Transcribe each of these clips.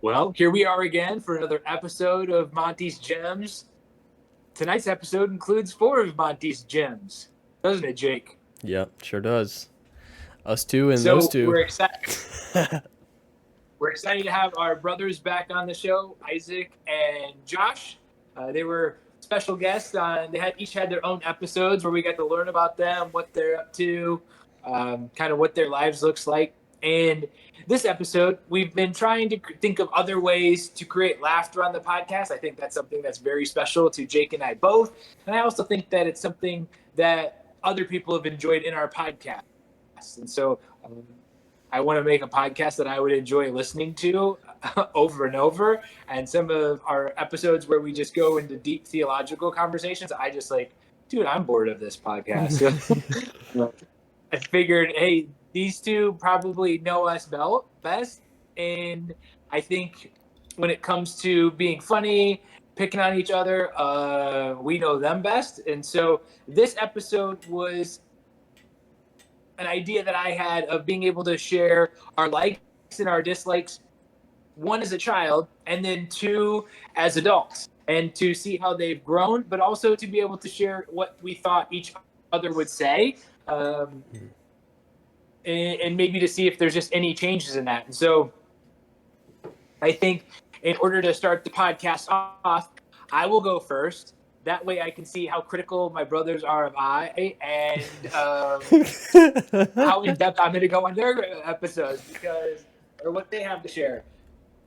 Well, here we are again for another episode of Monte's Gems. Tonight's episode includes 4 of Monte's Gems, doesn't it, Jake? Yep, sure does. Us two and those So two. we're excited. We're excited to have our brothers back on the show, Isaac and Josh. They were special guests on. They each had their own episodes where we got to learn about them, what they're up to, kind of what their lives looks like. And this episode, we've been trying to think of other ways to create laughter on the podcast. I think that's something that's very special to Jake and I both. And I also think that it's something that other people have enjoyed in our podcast. And so I want to make a podcast that I would enjoy listening to over and over. And some of our episodes where we just go into deep theological conversations, I just dude, I'm bored of this podcast. I figured, hey, these two probably know us best. And I think when it comes to being funny, picking on each other, we know them best. And so this episode was an idea that I had of being able to share our likes and our dislikes, 1 as a child, and then 2 as adults, and to see how they've grown, but also to be able to share what we thought each other would say, and maybe to see if there's just any changes in that. And so I think in order to start the podcast off, I will go first. That way I can see how critical my brothers are of I and how in-depth I'm going to go on their episodes or what they have to share.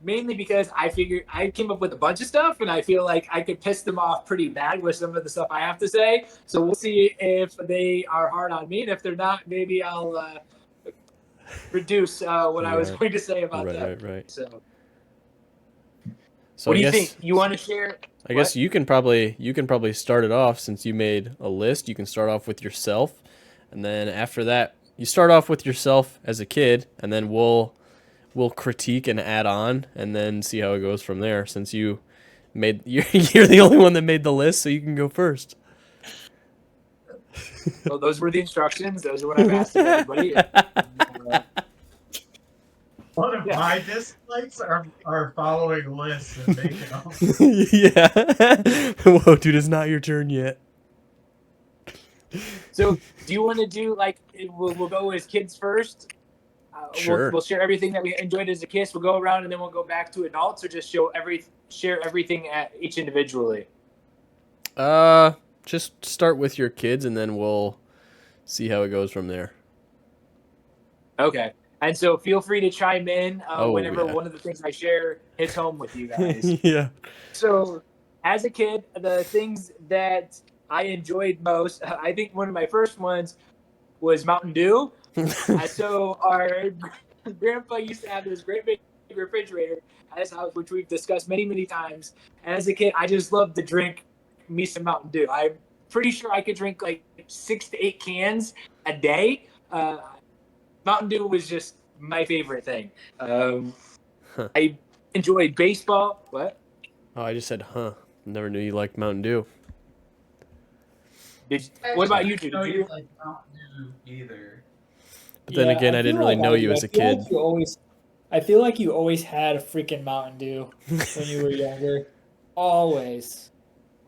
Mainly because I figured I came up with a bunch of stuff and I feel like I could piss them off pretty bad with some of the stuff I have to say. So we'll see if they are hard on me. And if they're not, maybe I'll reduce what I was going to say about them. Right. So So what do you think? You want to share? I guess you can probably start it off since you made a list. You can start off with yourself, and then after that, you start off with yourself as a kid, and then we'll critique and add on, and then see how it goes from there. Since you're the only one that made the list, so you can go first. Well, those were the instructions. Those are what I've asked of everybody. One of my dislikes are following lists and making them. Yeah. Whoa, dude, it's not your turn yet. So, do you want to do we'll go as kids first? Sure. We'll share everything that we enjoyed as a kids. We'll go around and then we'll go back to adults, or just share everything at each individually. Just start with your kids, and then we'll see how it goes from there. Okay. And so feel free to chime in whenever one of the things I share hits home with you guys. Yeah. So as a kid, the things that I enjoyed most, I think one of my first ones was Mountain Dew. So our grandpa used to have this great big refrigerator at his house, which we've discussed many, many times. And as a kid, I just loved to drink me some Mountain Dew. I'm pretty sure I could drink 6 to 8 cans a day. Mountain Dew was just my favorite thing. I enjoyed baseball. What? Oh, I just said, Never knew you liked Mountain Dew. What about you two? I didn't know you like Mountain Dew either. But then again, I didn't really know you as a kid. I feel like you always had a freaking Mountain Dew when you were younger. Always.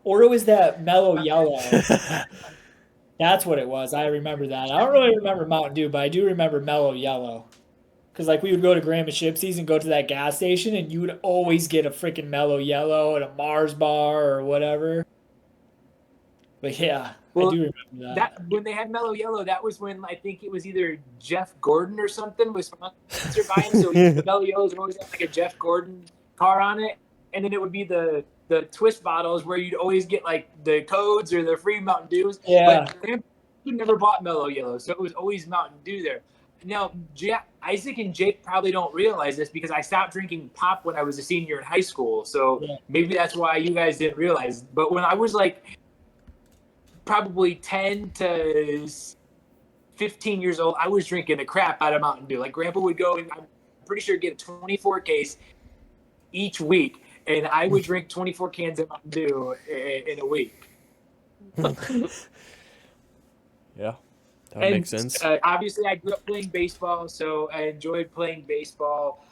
Or it was that mellow yellow. That's what it was. I remember that. I don't really remember Mountain Dew, but I do remember mellow yellow. Because we would go to Grandma Shipsy's and go to that gas station, and you would always get a freaking mellow yellow and a Mars bar or whatever. But yeah, I do remember that. When they had mellow yellow, that was when I think it was either Jeff Gordon or something was sponsored by him. So the mellow yellows would always have a Jeff Gordon car on it, and then it would be the twist bottles where you'd always get the codes or the free Mountain Dews. Yeah. But you never bought mellow yellow, so it was always Mountain Dew there. Now, Isaac and Jake probably don't realize this because I stopped drinking pop when I was a senior in high school. So maybe that's why you guys didn't realize. But when I was probably 10 to 15 years old, I was drinking the crap out of Mountain Dew. Grandpa would go and I'm pretty sure get a 24 case each week. And I would drink 24 cans of Mountain Dew in a week. Yeah, that makes sense. Obviously, I grew up playing baseball, so I enjoyed playing baseball.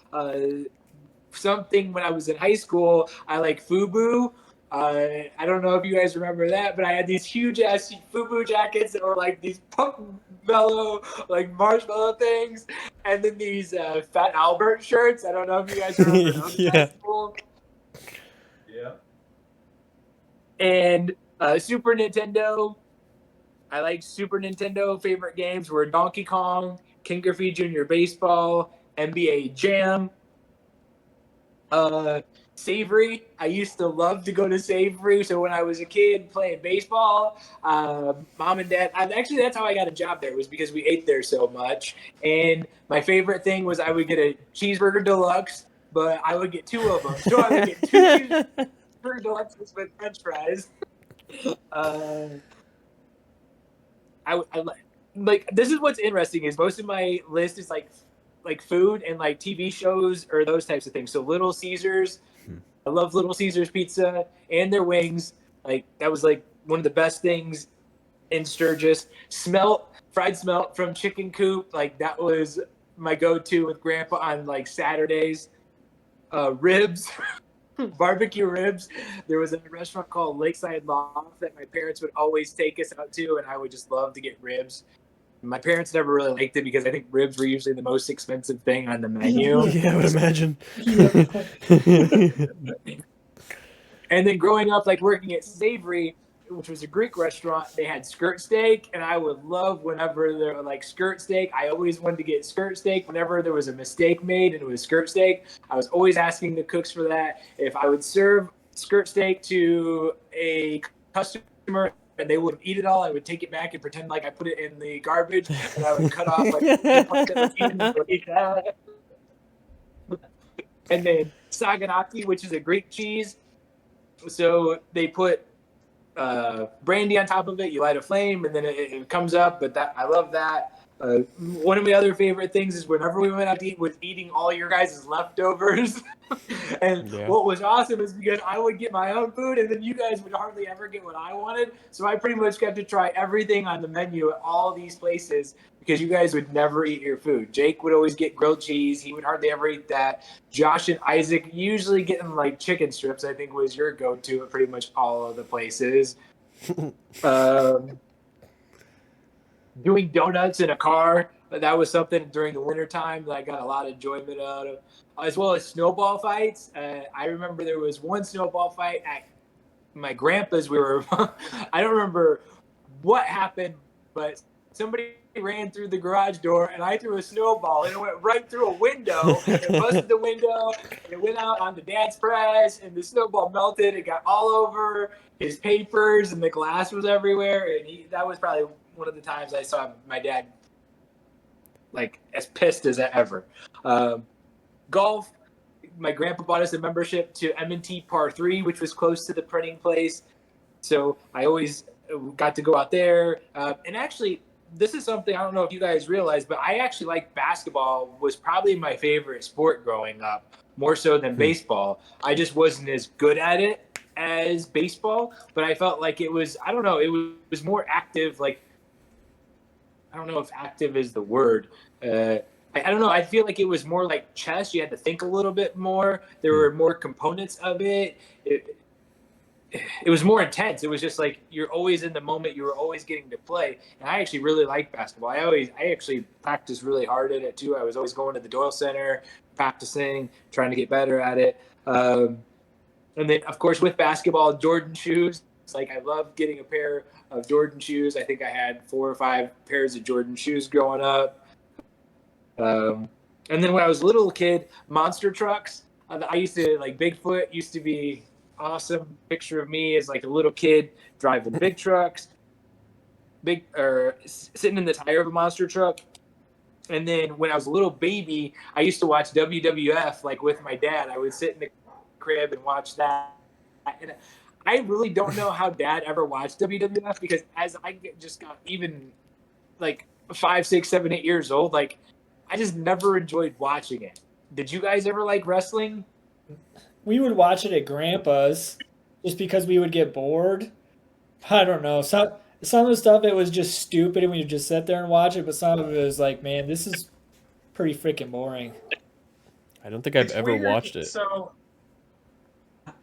something when I was in high school. I like FUBU. I don't know if you guys remember that, but I had these huge ass FUBU jackets that were like these punk mellow, like marshmallow things, and then these Fat Albert shirts. I don't know if you guys remember those in high Yeah. school. Yeah. And Super Nintendo. I like Super Nintendo. Favorite games were Donkey Kong, King Griffey Jr. Baseball, NBA Jam. Savory. I used to love to go to Savory. So when I was a kid playing baseball, mom and dad, actually that's how I got a job there, was because we ate there so much. And my favorite thing was I would get a cheeseburger deluxe, but I would get two of them. So I would get two cheeseburger deluxes with French fries. I like, this is what's interesting is most of my list is like food and like TV shows or those types of things. So Little Caesars, I love Little Caesars pizza and their wings. Like that was like one of the best things in Sturgis. Fried smelt from Chicken Coop, like that was my go-to with Grandpa on like Saturdays. Ribs, barbecue ribs. There was a restaurant called Lakeside Loft that my parents would always take us out to, and I would just love to get ribs. My parents never really liked it because I think ribs were usually the most expensive thing on the menu. Yeah, I would imagine. And then growing up, like working at Savory, which was a Greek restaurant, they had skirt steak, and I would love whenever there were like skirt steak. I always wanted to get skirt steak. Whenever there was a mistake made and it was skirt steak, I was always asking the cooks for that. If I would serve skirt steak to a customer and they wouldn't eat it all, I would take it back and pretend like I put it in the garbage, and I would cut off like the parts that were eaten and eat that. And then saganaki, which is a Greek cheese. So they put brandy on top of it. You light a flame, and then it comes up. But that I love that. One of my other favorite things is whenever we went out to eat, was eating all your guys' leftovers. And Yeah. what was awesome is because I would get my own food, and then you guys would hardly ever get what I wanted. So I pretty much got to try everything on the menu at all these places because you guys would never eat your food. Jake would always get grilled cheese. He would hardly ever eat that. Josh and Isaac usually getting like chicken strips, I think was your go-to at pretty much all of the places. Doing donuts in a car, that was something during the wintertime that I got a lot of enjoyment out of, as well as snowball fights. I remember there was one snowball fight at my grandpa's. I don't remember what happened, but somebody ran through the garage door and I threw a snowball and it went right through a window and it busted the window and it went out onto Dad's press and the snowball melted. It got all over his papers and the glass was everywhere, and that was probably one of the times I saw my dad like as pissed as ever. Golf, my grandpa bought us a membership to M&T Par 3, which was close to the printing place. So I always got to go out there. And actually, this is something I don't know if you guys realize, but I actually like basketball was probably my favorite sport growing up, more so than baseball. I just wasn't as good at it as baseball, but I felt like it was, I don't know, it was more active. Like, I don't know if active is the word. I don't know. I feel like it was more like chess. You had to think a little bit more. There were more components of it. It was more intense. It was just like you're always in the moment. You were always getting to play. And I actually really liked basketball. I actually practiced really hard at it too. I was always going to the Doyle Center, practicing, trying to get better at it. And then, of course, with basketball, Jordan shoes. Like, I love getting a pair of Jordan shoes. I think I had 4 or 5 pairs of Jordan shoes growing up. And then when I was a little kid, monster trucks. I used to, like, Bigfoot used to be awesome. Picture of me as, like, a little kid driving big trucks, sitting in the tire of a monster truck. And then when I was a little baby, I used to watch WWF, like, with my dad. I would sit in the crib and watch that. And I really don't know how Dad ever watched WWF because as I just got even like 5, 6, 7, 8 years old, like I just never enjoyed watching it. Did you guys ever like wrestling? We would watch it at Grandpa's just because we would get bored. I don't know. Some of the stuff, it was just stupid and we would just sit there and watch it, but some of it was like, man, this is pretty freaking boring. I don't think I've It's ever weird. watched it. So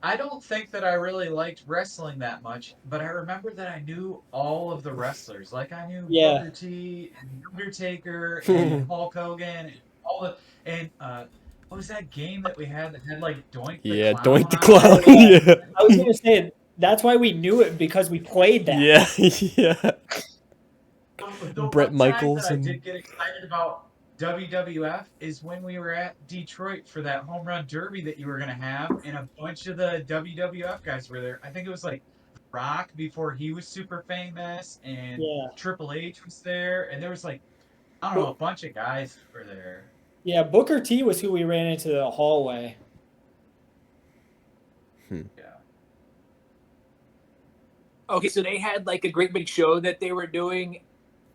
I don't think that I really liked wrestling that much, but I remember that I knew all of the wrestlers. Like I knew Yeah. Booker T and Undertaker and Hulk Hogan and all the and what was that game that we had that had like Doink the Yeah, Clown Doink the on Clown. it? Yeah. I was gonna say that's why we knew it because we played that. Yeah, yeah. The Brett one time Michaels that I and did get excited about WWF is when we were at Detroit for that home run derby that you were going to have, and a bunch of the WWF guys were there. I think it was like Rock before he was super famous, and Yeah. Triple H was there, and there was like, I don't know, a But, bunch of guys were there. yeah, Booker T was who we ran into the hallway. Yeah. Okay, so they had like a great big show that they were doing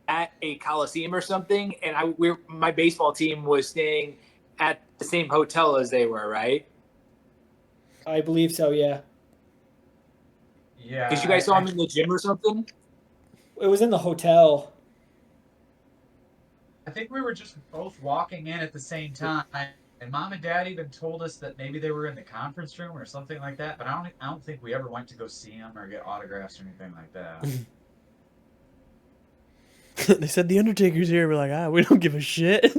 at a coliseum or something, and my baseball team was staying at the same hotel as they were, right? I believe so, yeah. Yeah. Because you guys saw them in the gym or something. It was in the hotel. I think we were just both walking in at the same time, and Mom and Dad even told us that maybe they were in the conference room or something like that. But I don't think we ever went to go see them or get autographs or anything like that. they said the Undertaker's here. We're like, we don't give a shit.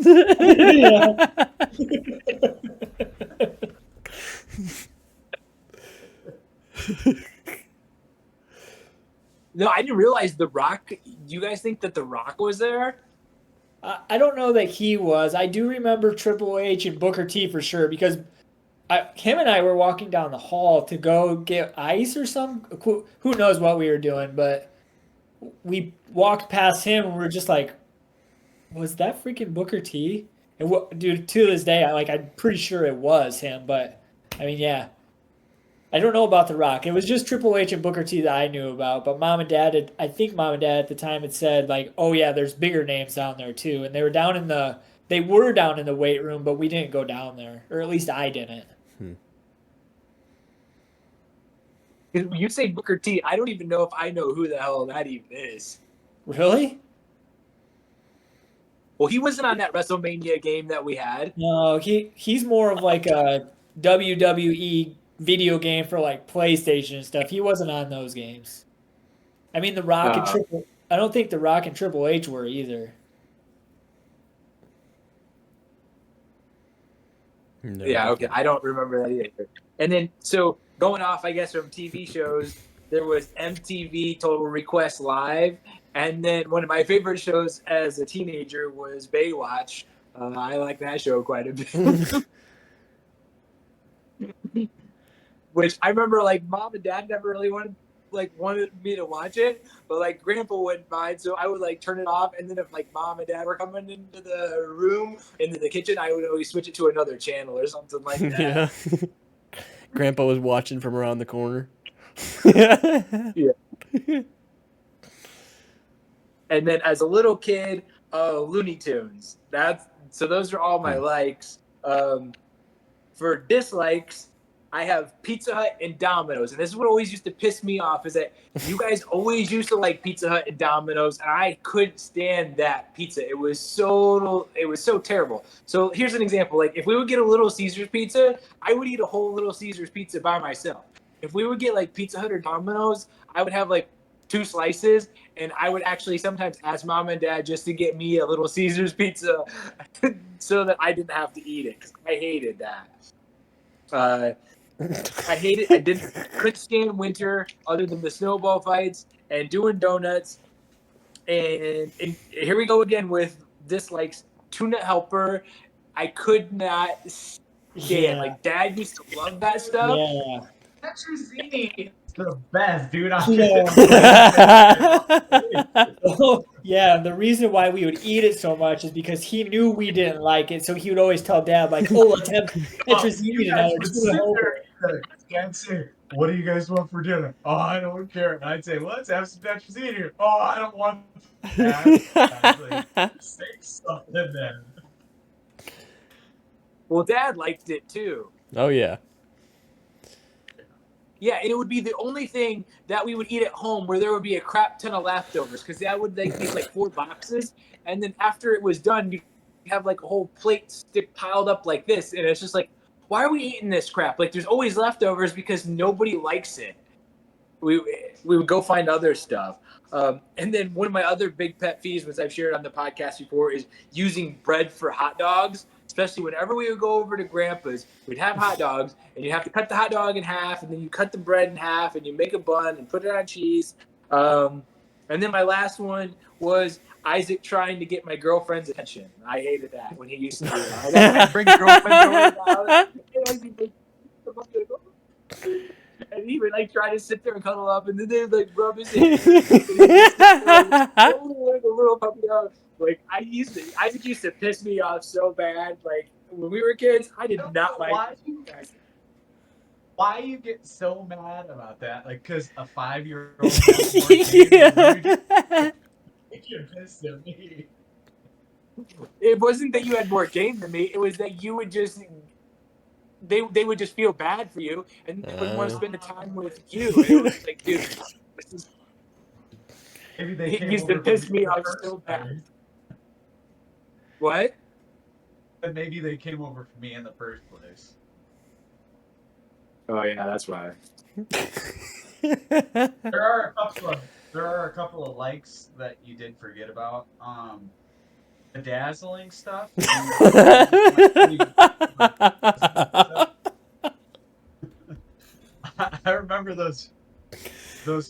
No, I didn't realize The Rock. You guys think that The Rock was there? I don't know that he was. I do remember Triple H and Booker T for sure because him and I were walking down the hall to go get ice or some. Who knows what we were doing, but we walked past him and we were just like, was that freaking Booker T? And dude, to this day, I'm pretty sure it was him. But I mean, yeah, I don't know about The Rock. It was just Triple H and Booker T that I knew about. But I think Mom and Dad at the time had said like, oh yeah, there's bigger names down there too, and they were down in the weight room, but we didn't go down there, or at least I didn't. You say Booker T. I don't even know if I know who the hell that even is. Really? Well, he wasn't on that WrestleMania game that we had. No, he's more of like a WWE video game for like PlayStation and stuff. He wasn't on those games. I mean, I don't think The Rock and Triple H were either. No. Yeah, okay. I don't remember that either. And then, so going off, I guess, from TV shows, there was MTV Total Request Live. And then one of my favorite shows as a teenager was Baywatch. I like that show quite a bit. Which I remember, like, Mom and Dad never really wanted me to watch it, but like Grandpa wouldn't mind, so I would like turn it off, and then if like Mom and Dad were coming into the room, into the kitchen, I would always switch it to another channel or something like that. Yeah. Grandpa was watching from around the corner. Yeah. And then as a little kid, Looney Tunes. So those are all my likes. For dislikes, I have Pizza Hut and Domino's, and this is what always used to piss me off, is that you guys always used to like Pizza Hut and Domino's, and I couldn't stand that pizza. It was so terrible. So here's an example. Like if we would get a Little Caesars pizza, I would eat a whole Little Caesars pizza by myself. If we would get like Pizza Hut or Domino's, I would have like 2 slices, and I would actually sometimes ask Mom and Dad just to get me a Little Caesars pizza so that I didn't have to eat it, because I hated that. I hated. Couldn't stand winter other than the snowball fights and doing donuts. And here we go again with dislikes. Tuna Helper, I could not stand. Yeah. Like Dad used to love that stuff. Yeah. Tetrazzini is the best, dude. Oh, yeah, the reason why we would eat it so much is because he knew we didn't like it, so he would always tell Dad, like, "Oh, let's have tetrazzini tonight." I'd say, "What do you guys want for dinner?" "Oh, I don't care." And I'd say, "Well, let's have some tetrazzini." "Oh, I don't want that." Like, say something then. Well, Dad liked it too. Oh yeah. Yeah, and it would be the only thing that we would eat at home where there would be a crap ton of leftovers, because Dad would make these like 4 boxes, and then after it was done, have like a whole plate stick piled up like this, and it's just like, why are we eating this crap? Like, there's always leftovers because nobody likes it. We would go find other stuff. And then one of my other big pet peeves, which I've shared on the podcast before, is using bread for hot dogs. Especially whenever we would go over to Grandpa's, we'd have hot dogs, and you have to cut the hot dog in half, and then you cut the bread in half, and you make a bun and put it on cheese. And then my last one was Isaac trying to get my girlfriend's attention. I hated that when he used to do that. I'd bring girlfriends over to the house, and he would like try to sit there and cuddle up, and then they would like rub his hand. Like a little puppy dog. Like Isaac used to piss me off so bad. Like when we were kids, I did not like. Why you get so mad about that? Like, because a 5-year-old you're pissed at me. It wasn't that you had more game than me. It was that you would just they would just feel bad for you and they wouldn't want to spend the time with you. And it was like, dude, this is. Maybe they He used to piss me off so bad. What? But maybe they came over for me in the first place. Oh yeah, that's why. There are a couple of likes that you did forget about. The dazzling stuff. I remember those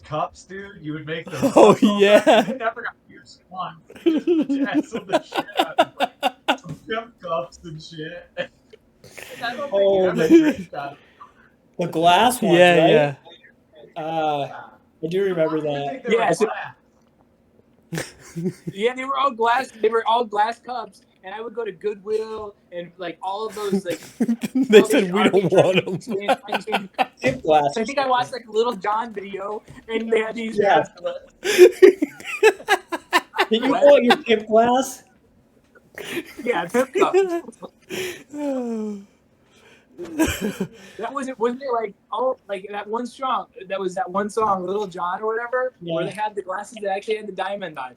cups, dude. You would make those. Oh yeah. You never got used one. Dazzle the shit out of like, some pimp cups and shit. I don't think you ever drank out of The glass ones, Yeah, right? I do remember that. Yeah, they were all glass. They were all glass cups, and I would go to Goodwill and like all of those like. They said we don't want them. Tip glass. I think I watched like a Little John video, and they had these. Yeah. Did you call it your tip glass? Yeah, pimp cups. That wasn't it like like that one song that was that one song Little John or whatever where they had the glasses that actually had the diamond on.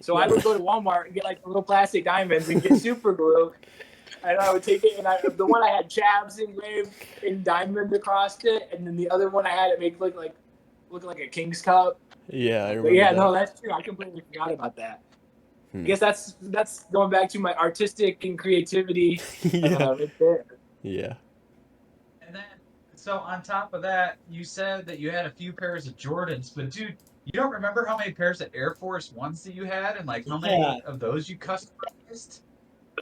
So I would go to Walmart and get like little plastic diamonds and get super glue, and I would take it and the one I had Chavs engraved in diamond across it, and then the other one I had it make look like a king's cup. Yeah, I remember. But yeah, that. no, that's true. I completely forgot about that. I guess that's going back to my artistic and creativity. Right there. Yeah. And then, so on top of that, you said that you had a few pairs of Jordans, but dude, you don't remember how many pairs of Air Force Ones that you had, and like how many of those you customized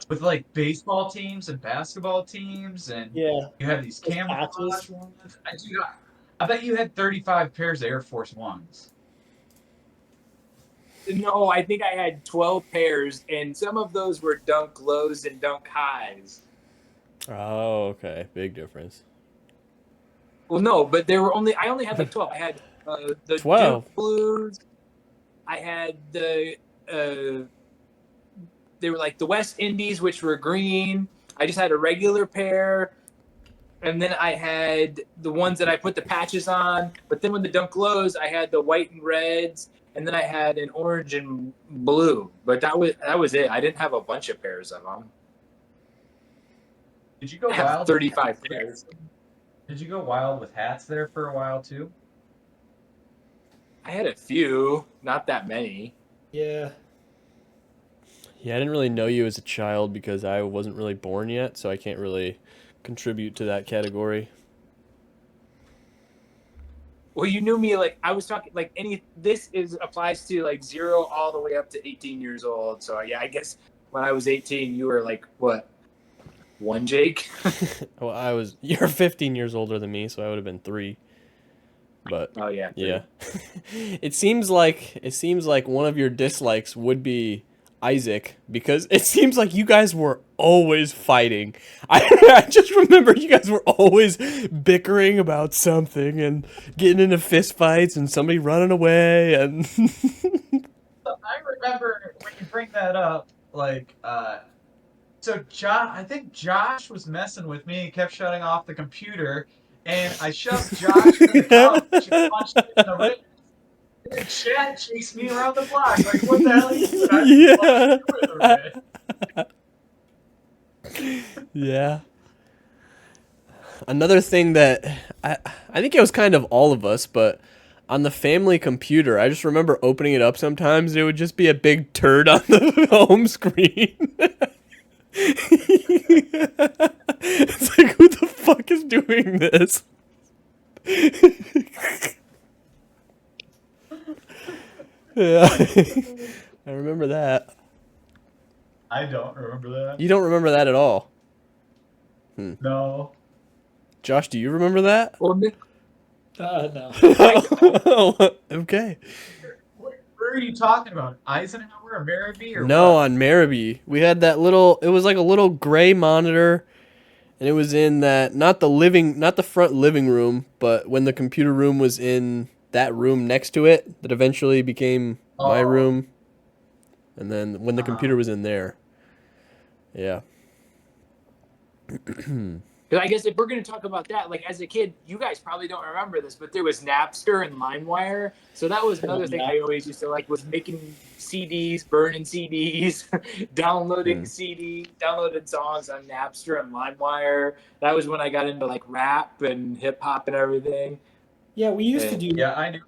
with like baseball teams and basketball teams, and you had these camouflage ones. I bet you had 35 pairs of Air Force Ones. No, I think I had 12 pairs, and some of those were dunk lows and dunk highs. Oh, okay. Big difference. Well, no, but I only had like 12. I had the 12 Duke Blues. I had they were like the West Indies, which were green. I just had a regular pair. And then I had the ones that I put the patches on. But then when the dunk lows, I had the white and reds. And then I had an orange and blue. But that was it. I didn't have a bunch of pairs of them. Did you go I have wild? 35 pairs. Did you go wild with hats there for a while too? I had a few, not that many. Yeah. Yeah, I didn't really know you as a child because I wasn't really born yet, so I can't really contribute to that category. Well, you knew me like I was talking like applies to like 0 all the way up to 18 years old. So yeah, I guess when I was 18, you were like what? 1, Jake? Well, you're 15 years older than me, so I would have been 3. But oh yeah. 3. Yeah. It seems like one of your dislikes would be Isaac, because it seems like you guys were always fighting. I just remember you guys were always bickering about something and getting into fist fights and somebody running away and I remember when you bring that up, like so I think Josh was messing with me and kept shutting off the computer, and I shoved Josh in the couch and punched him in the ribs. And Chad chased me around the block. Like, what the hell are you doing? Yeah. Yeah. Another thing that I think it was kind of all of us, but on the family computer, I just remember opening it up sometimes and it would just be a big turd on the home screen. It's like, who the fuck is doing this? Yeah. I remember that. I don't remember that. You don't remember that at all. No. Josh, do you remember that? Well, No. Okay. Where are you talking about? Eisenhower or Maribey or No, what? on Maribey. We had that little, it was like a little gray monitor, and it was in that, not the front living room, but when the computer room was in that room next to it, that eventually became my Oh. room. And then when the computer was in there. Yeah. because I guess if we're going to talk about that, like as a kid, you guys probably don't remember this, but there was Napster and LimeWire. So that was another thing I always used to like, was making CDs, burning CDs, downloading downloaded songs on Napster and LimeWire. That was when I got into like rap and hip hop and everything. Yeah, we used to do. Yeah, I knew.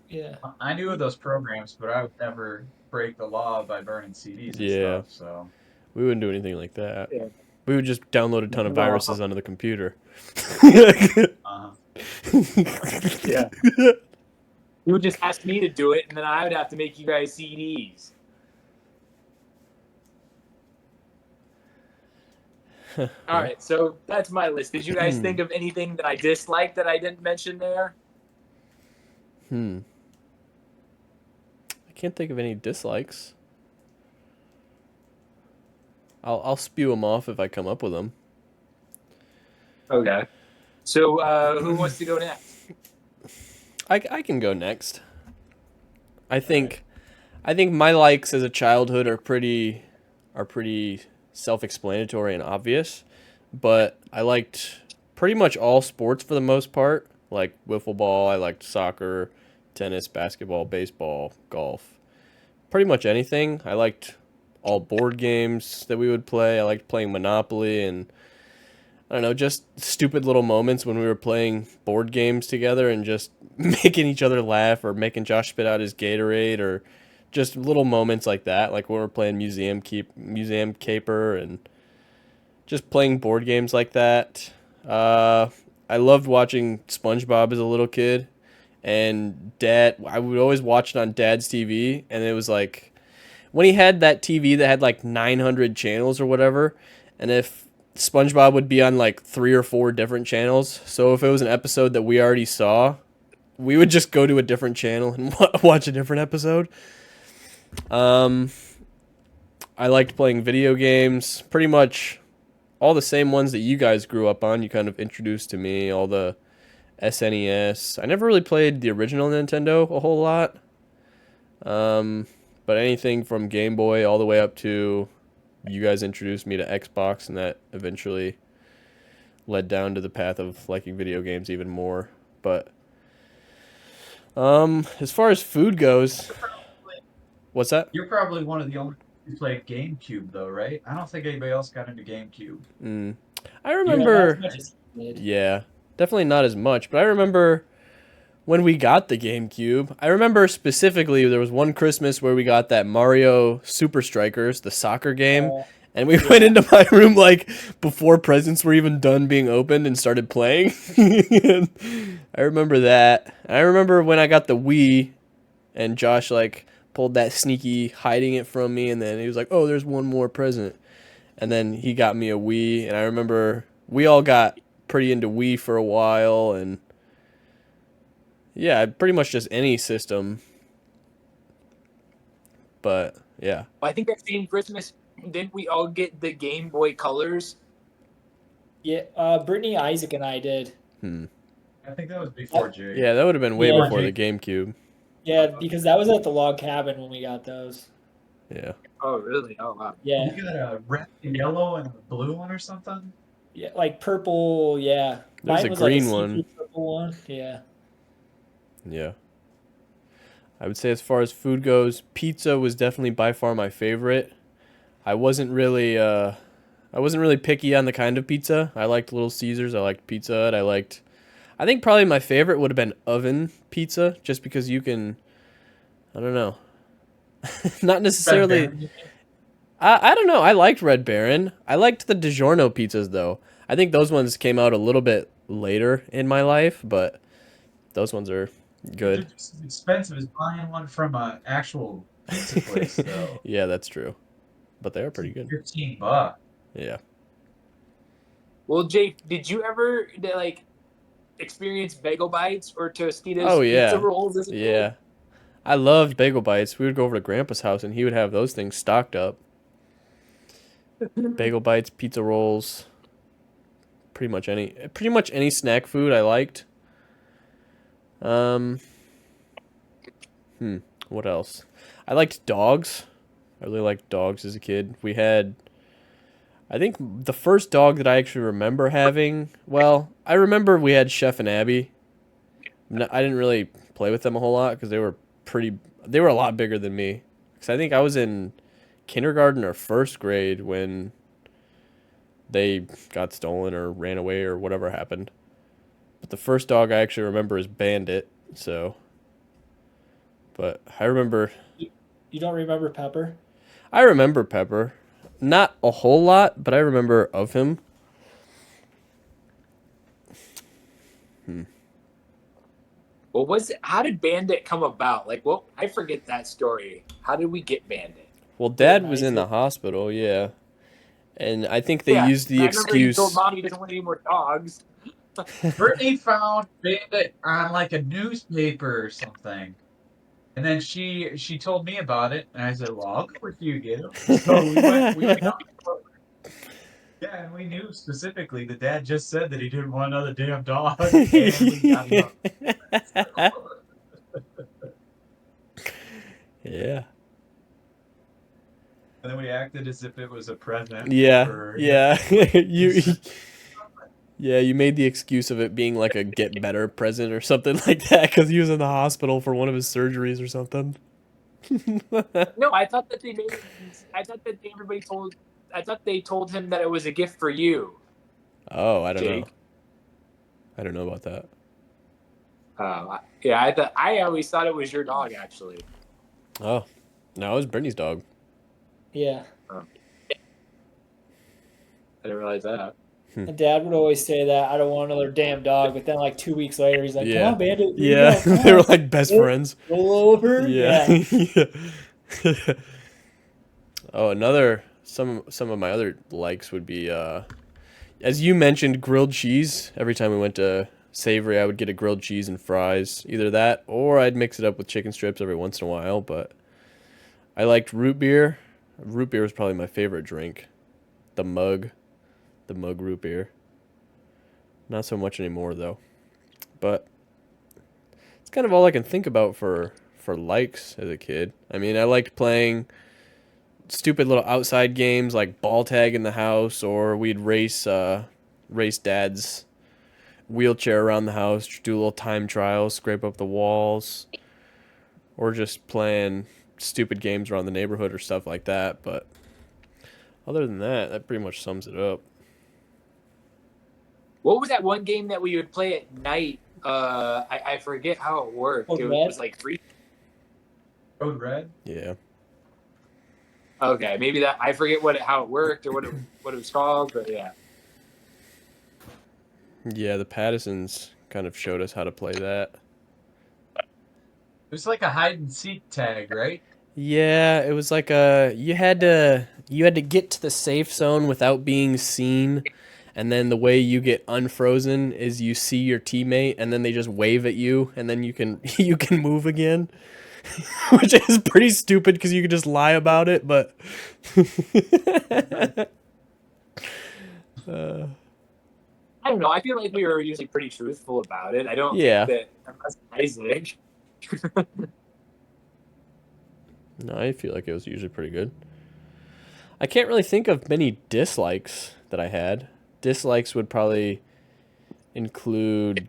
Yeah. I knew of those programs, but I would never break the law by burning CDs and Yeah. stuff. So We wouldn't do anything like that. Yeah. We would just download a ton of viruses onto the computer. uh, Yeah. You would just ask me to do it, and then I would have to make you guys CDs. All right, so that's my list. Did you guys think of anything that I disliked that I didn't mention there? I can't think of any dislikes. I'll spew them off if I come up with them. Okay. So who wants to go next? I can go next. I think my likes as a childhood are pretty self-explanatory and obvious, but I liked pretty much all sports for the most part. Like wiffle ball, I liked soccer, tennis, basketball, baseball, golf. Pretty much anything. I liked all board games that we would play. I liked playing Monopoly and I don't know, just stupid little moments when we were playing board games together and just making each other laugh or making Josh spit out his Gatorade or just little moments like that, like when we were playing Museum Caper and just playing board games like that. I loved watching SpongeBob as a little kid, and I would always watch it on Dad's TV, and it was like when he had that TV that had like 900 channels or whatever, and if SpongeBob would be on like 3 or 4 different channels, so if it was an episode that we already saw, we would just go to a different channel and watch a different episode. I liked playing video games, pretty much all the same ones that you guys grew up on. You kind of introduced to me, all the SNES. I never really played the original Nintendo a whole lot. But anything from Game Boy all the way up to you guys introduced me to Xbox, and that eventually led down to the path of liking video games even more. But as far as food goes, what's that? you're probably one of the only who played GameCube, though, right? I don't think anybody else got into GameCube. I remember, Yeah, definitely not as much, but I remember when we got the GameCube. I remember specifically there was one Christmas where we got that Mario Super Strikers, the soccer game, and we went into my room like before presents were even done being opened and started playing. I remember that. I remember when I got the Wii and Josh like pulled that sneaky hiding it from me, and then he was like, "Oh, there's one more present." And then he got me a Wii, and I remember we all got pretty into Wii for a while, and yeah, pretty much just any system. But yeah. I think that same Christmas, didn't we all get the Game Boy Colors? Yeah, Brittany, Isaac, and I did. I think that was before Jay. Yeah, that would have been way Yeah. before the GameCube. Yeah, because that was at the log cabin when we got those. Yeah. Oh, really? Oh, wow. Yeah, You got a red and yellow and a blue one or something? yeah, like purple. Yeah, There's mine a was green like one. see-through purple one. Yeah. Yeah. I would say as far as food goes, pizza was definitely by far my favorite. I wasn't really I wasn't really picky on the kind of pizza. I liked Little Caesars. I liked Pizza Hut. I think probably my favorite would have been oven pizza, just because you can, I don't know, not necessarily. I don't know. I liked Red Baron. I liked the DiGiorno pizzas though. I think those ones came out a little bit later in my life, but those ones are They're good. just as expensive as buying one from an actual pizza place, though. Yeah, that's true. But they are It's pretty like good. $15. Yeah. Well, Jake, did you ever like experience bagel bites or Oh Tostitos pizza yeah. rolls as a kid? Yeah. I loved bagel bites. We would go over to Grandpa's house and he would have those things stocked up. Bagel bites, pizza rolls, pretty much any snack food I liked. Um, what else? I liked dogs. I really liked dogs as a kid. I think the first dog that I actually remember having, well, I remember we had Chef and Abby. I didn't really play with them a whole lot because they were a lot bigger than me. Because I think I was in kindergarten or first grade when they got stolen or ran away or whatever happened. But the first dog I actually remember is Bandit. So, but You don't remember Pepper? I remember Pepper. Not a whole lot, but I remember of him. Well, how did Bandit come about? Like, well, I forget that story. How did we get Bandit? Well, Dad Good was night, in the dude. hospital, yeah. And I think they Yeah, used the I remember he told excuse. Mom he doesn't want any more dogs. Brittany found Bandit on like a newspaper or something. And then she told me about it, and I said, "Well, I'll go with you, get him." So we went out. Yeah, and we knew specifically the dad just said that he didn't want another damn dog, and we got him. Yeah. And then we acted as if it was a present. Yeah. for- Yeah. You made the excuse of it being like a get better present or something like that because he was in the hospital for one of his surgeries or something. No, I thought that they made it. I thought that everybody told. I thought they told him that it was a gift for you, Oh, I don't know. Jake. I don't know about that. Yeah, I always thought it was your dog actually. Oh, no, it was Brittany's dog. Yeah. I didn't realize that. And Dad would always say that I don't want another damn dog, but then like 2 weeks later he's like, "Come Yeah. on, Bandit, here Yeah, you go, come they were on, like best roll- friends. roll over." Yeah. Yeah. Oh, some of my other likes would be as you mentioned, grilled cheese. Every time we went to Savory, I would get a grilled cheese and fries. Either that or I'd mix it up with chicken strips every once in a while, but I liked root beer. Root beer was probably my favorite drink. The mug root beer. Not so much anymore though. But it's kind of all I can think about for likes as a kid. I mean, I liked playing stupid little outside games like ball tag in the house, or we'd race Dad's wheelchair around the house, do a little time trials, scrape up the walls, or just playing stupid games around the neighborhood or stuff like that. But other than that, that pretty much sums it up. What was that one game that we would play at night? I forget how it worked. Code It Red? was like free. Code Red. Yeah. Okay, maybe that I forget how it worked or what it was called, but yeah. Yeah, the Pattersons kind of showed us how to play that. It was like a hide and seek tag, right? Yeah, it was like you had to get to the safe zone without being seen, and then the way you get unfrozen is you see your teammate and then they just wave at you and then you can you can move again. Which is pretty stupid because you could just lie about it, but I don't know. I feel like we were usually pretty truthful about it. I don't Yeah. think that unless Isaac. no, I feel like it was usually pretty good. I can't really think of many dislikes that I had. Dislikes would probably include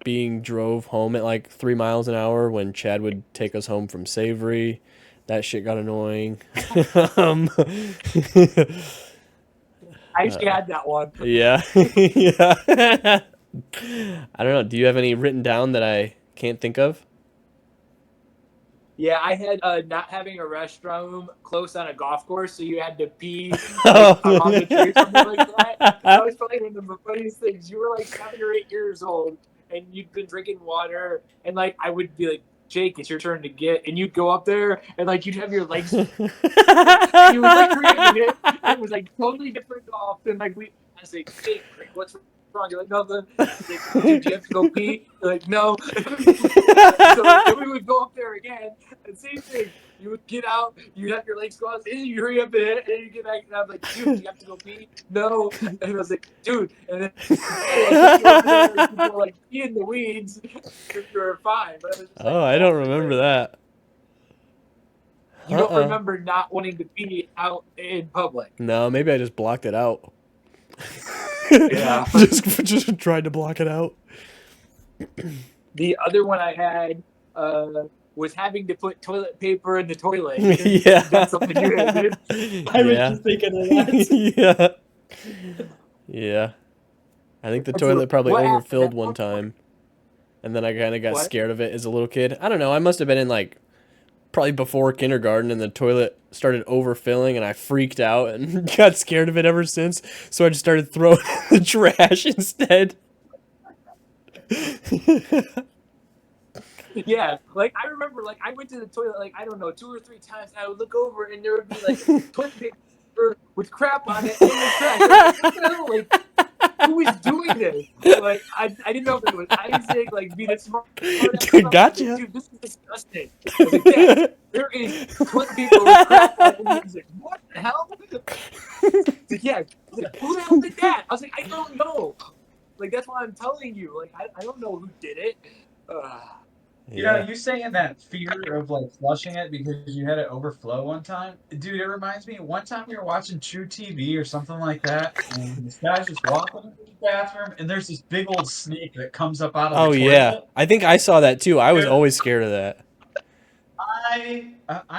being drove home at like 3 miles an hour when Chad would take us home from Savory. That shit got annoying. um, I actually had that one. Yeah. Yeah. I don't know. Do you have any written down that I can't think of? Yeah, I had not having a restroom close on a golf course, so you had to pee like Oh. on the tree or something like that. That was probably one of the funniest things. You were like 7 or 8 years old, and you'd been drinking water, and like I would be like, Jake, it's your turn to get, and you'd go up there, and like you'd have your legs, and you would like creating it. It was like totally different golf than like we. I was like, Jake, like, what's wrong? You're like, nothing. He's like, dude, do you have to go pee? You're like, no. So then we would go up there again, and same thing. You would get out, you'd have your legs crossed, and you hurry up and you get back. And I'm like, dude, do you have to go pee? No. And I was like, dude. And then I took you over there, and people were like pee in the weeds. You were fine. But I was just like, Oh, I don't remember that. You don't remember not wanting to pee out in public. No, maybe I just blocked it out. Yeah. just tried to block it out. The other one I had was having to put toilet paper in the toilet. Yeah. That's something you hated. I was just thinking of that. Yeah. Yeah. I think the That's toilet probably what overfilled happened? one time. And then I kind of got What? scared of it as a little kid. I don't know. I must have been in like probably before kindergarten, and the toilet started overfilling, and I freaked out and got scared of it ever since. So I just started throwing it in the trash instead. Yeah, like I remember, like I went to the toilet, like I don't know, 2 or 3 times. And I would look over, and there would be like toilet paper with crap on it in the trash. Like, what the hell? Like, who was doing this? Like I didn't know if it was Isaac, like being a smart. Gotcha. Dude, this is disgusting. I was like, Dad, there is toilet paper with crap on it. And he was like, what the hell? Like, yeah. Like, who the hell did that? I was like, I don't know. Like that's why I'm telling you. Like I don't know who did it. You know, you saying that fear of like flushing it because you had it overflow one time, dude. It reminds me. One time we were watching True TV or something like that, and this guy's just walking into the bathroom, and there's this big old snake that comes up out of the Oh toilet. yeah, I think I saw that too. I was always scared of that. I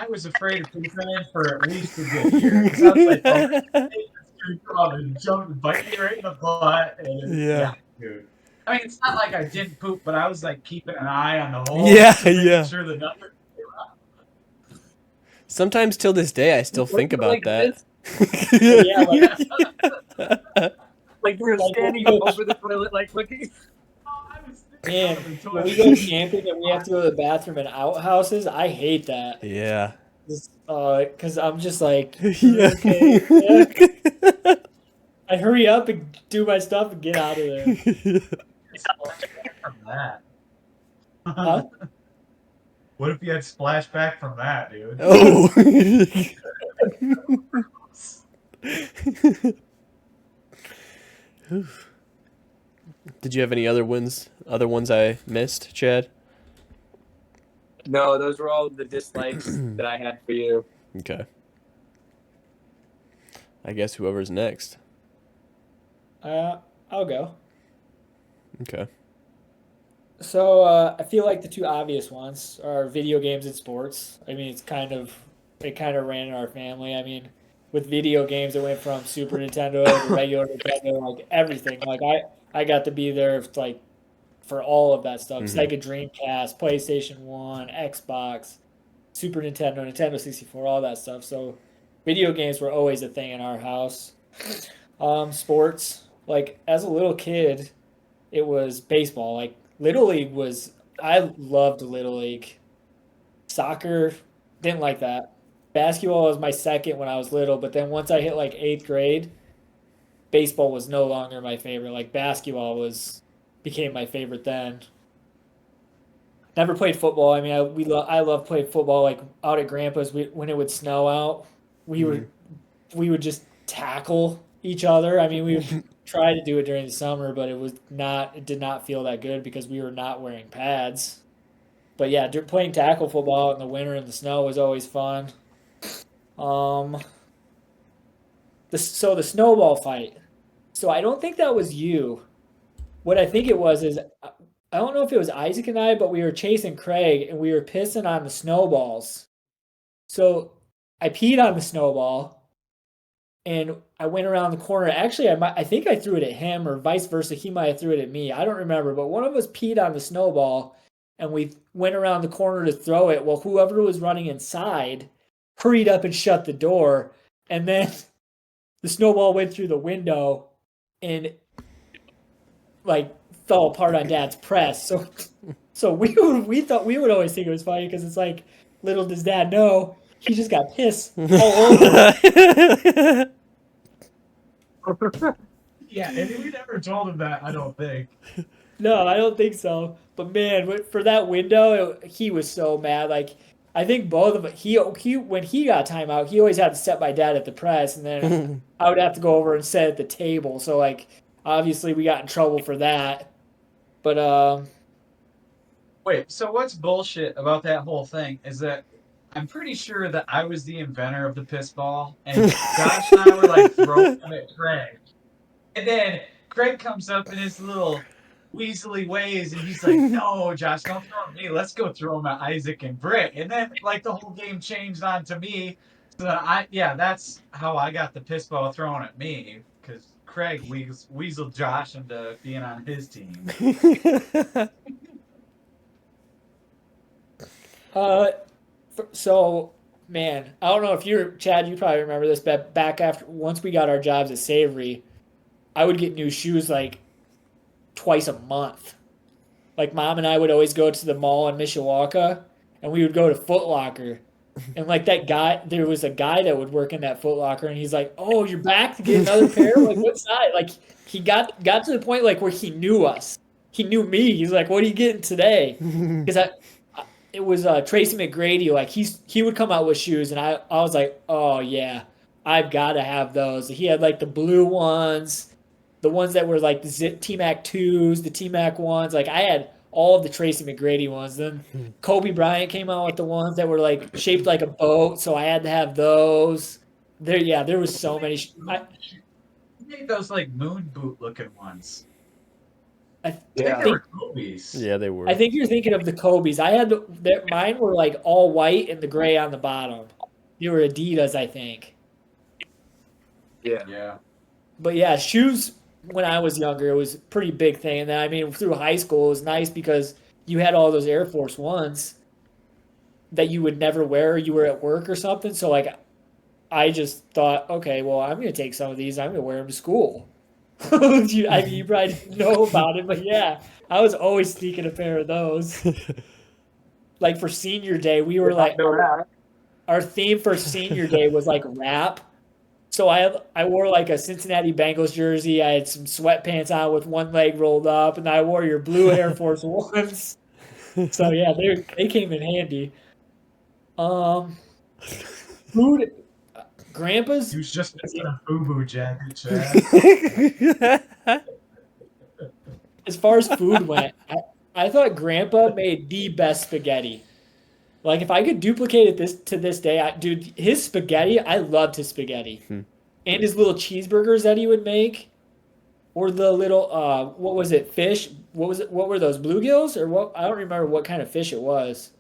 was afraid of pooping in for at least a good year. 'Cause I was like, oh, this snake is gonna come up and jump and bite me right in the butt. And, Yeah. dude. I mean, it's not like I didn't poop, but I was like keeping an eye on the hole. Yeah, making yeah. Sure that nothing. Sometimes till this day, I still think about like that. Yeah, like, Like we were standing over the toilet, like looking. man, when we go camping and we have to go to the bathroom in outhouses, I hate that. Yeah. Because I'm just like, Yeah. okay, yeah. I hurry up and do my stuff and get out of there. From that. Huh? What if you had splashback from that, dude? Oh. Did you have any other wins? Other ones I missed, Chad? No, those were all the dislikes that I had for you. Okay. I guess whoever's next. I'll go. Okay. So I feel like the two obvious ones are video games and sports. I mean, it kind of ran in our family. I mean, with video games, it went from Super Nintendo to regular Nintendo, like everything. Like I got to be there like for all of that stuff. Mhm. Sega Dreamcast, PlayStation 1, Xbox, Super Nintendo, Nintendo 64, all that stuff. So video games were always a thing in our house. Sports, like as a little kid, it was baseball. Like Little League I loved Little League. Soccer, didn't like that. Basketball was my second when I was little, but then once I hit like 8th grade, baseball was no longer my favorite. Like basketball became my favorite then. Never played football. I mean, I love playing football. Like out at Grandpa's, when it would snow out, we would just tackle each other. I mean, we would try to do it during the summer, but it did not feel that good because we were not wearing pads. But yeah, playing tackle football in the winter and the snow was always fun. So the snowball fight. So I don't think that was you. What I think it was is I don't know if it was Isaac and I, but we were chasing Craig and we were pissing on the snowballs. So I peed on the snowball. and I went around the corner. Actually, I think I threw it at him, or vice versa. He might have threw it at me. I don't remember, but one of us peed on the snowball, and we went around the corner to throw it. Well, whoever was running inside hurried up and shut the door, and then the snowball went through the window and like fell apart on Dad's press. So we thought we would always think it was funny because it's like, little does Dad know, he just got pissed all over. Yeah, and we never told him that, I don't think. No, I don't think so. But man, for that window, he was so mad. Like, I think both of us. He when he got timeout, he always had to set my dad at the press, and then I would have to go over and sit at the table. So like, obviously, we got in trouble for that. But Wait, so what's bullshit about that whole thing is that I'm pretty sure that I was the inventor of the piss ball, and Josh and I were like throwing them at Craig. And then Craig comes up in his little weaselly ways, and he's like, "No, Josh, don't throw at me. Let's go throw them at Isaac and Britt." And then like the whole game changed on to me. So that's how I got the piss ball thrown at me, because Craig weaseled Josh into being on his team. So man, I don't know if you're Chad. You probably remember this, but back after once we got our jobs at Savory, I would get new shoes like twice a month. Like Mom and I would always go to the mall in Mishawaka, and we would go to Foot Locker. And like that guy, there was a guy that would work in that Foot Locker, and he's like, "Oh, you're back to get another pair? Like what size?" Like he got to the point like where he knew us. He knew me. He's like, "What are you getting today?" Because it was Tracy McGrady. Like he would come out with shoes, and I was like, "Oh yeah, I've got to have those." He had like the blue ones, the ones that were like the T-Mac 2s, the T-Mac ones. Like I had all of the Tracy McGrady ones. Then Kobe Bryant came out with the ones that were like shaped like a boat, so I had to have those. There was so many. You made those like moon boot looking ones. I I think they were Kobe's. Yeah, they were. I think you're thinking of the Kobe's. Mine were like all white and the gray on the bottom. They were Adidas, I think. Yeah. But yeah, shoes when I was younger, it was a pretty big thing. And then I mean, through high school, it was nice because you had all those Air Force Ones that you would never wear. You were at work or something. So like, I just thought, okay, well, I'm gonna take some of these. I'm gonna wear them to school. You probably didn't know about it, but yeah, I was always sneaking a pair of those. Like for senior day, we were like, our theme for senior day was like rap. So I wore like a Cincinnati Bengals jersey. I had some sweatpants on with one leg rolled up, and I wore your blue Air Force Ones. So yeah, they came in handy. Food, Grandpa's. He was just missing a boo-boo jacket, Chad. As far as food went, I thought Grandpa made the best spaghetti. Like if I could duplicate it to this day, dude, his spaghetti, I loved his spaghetti, and his little cheeseburgers that he would make, or the little what was it, fish? What was it? What were those, bluegills or what? I don't remember what kind of fish it was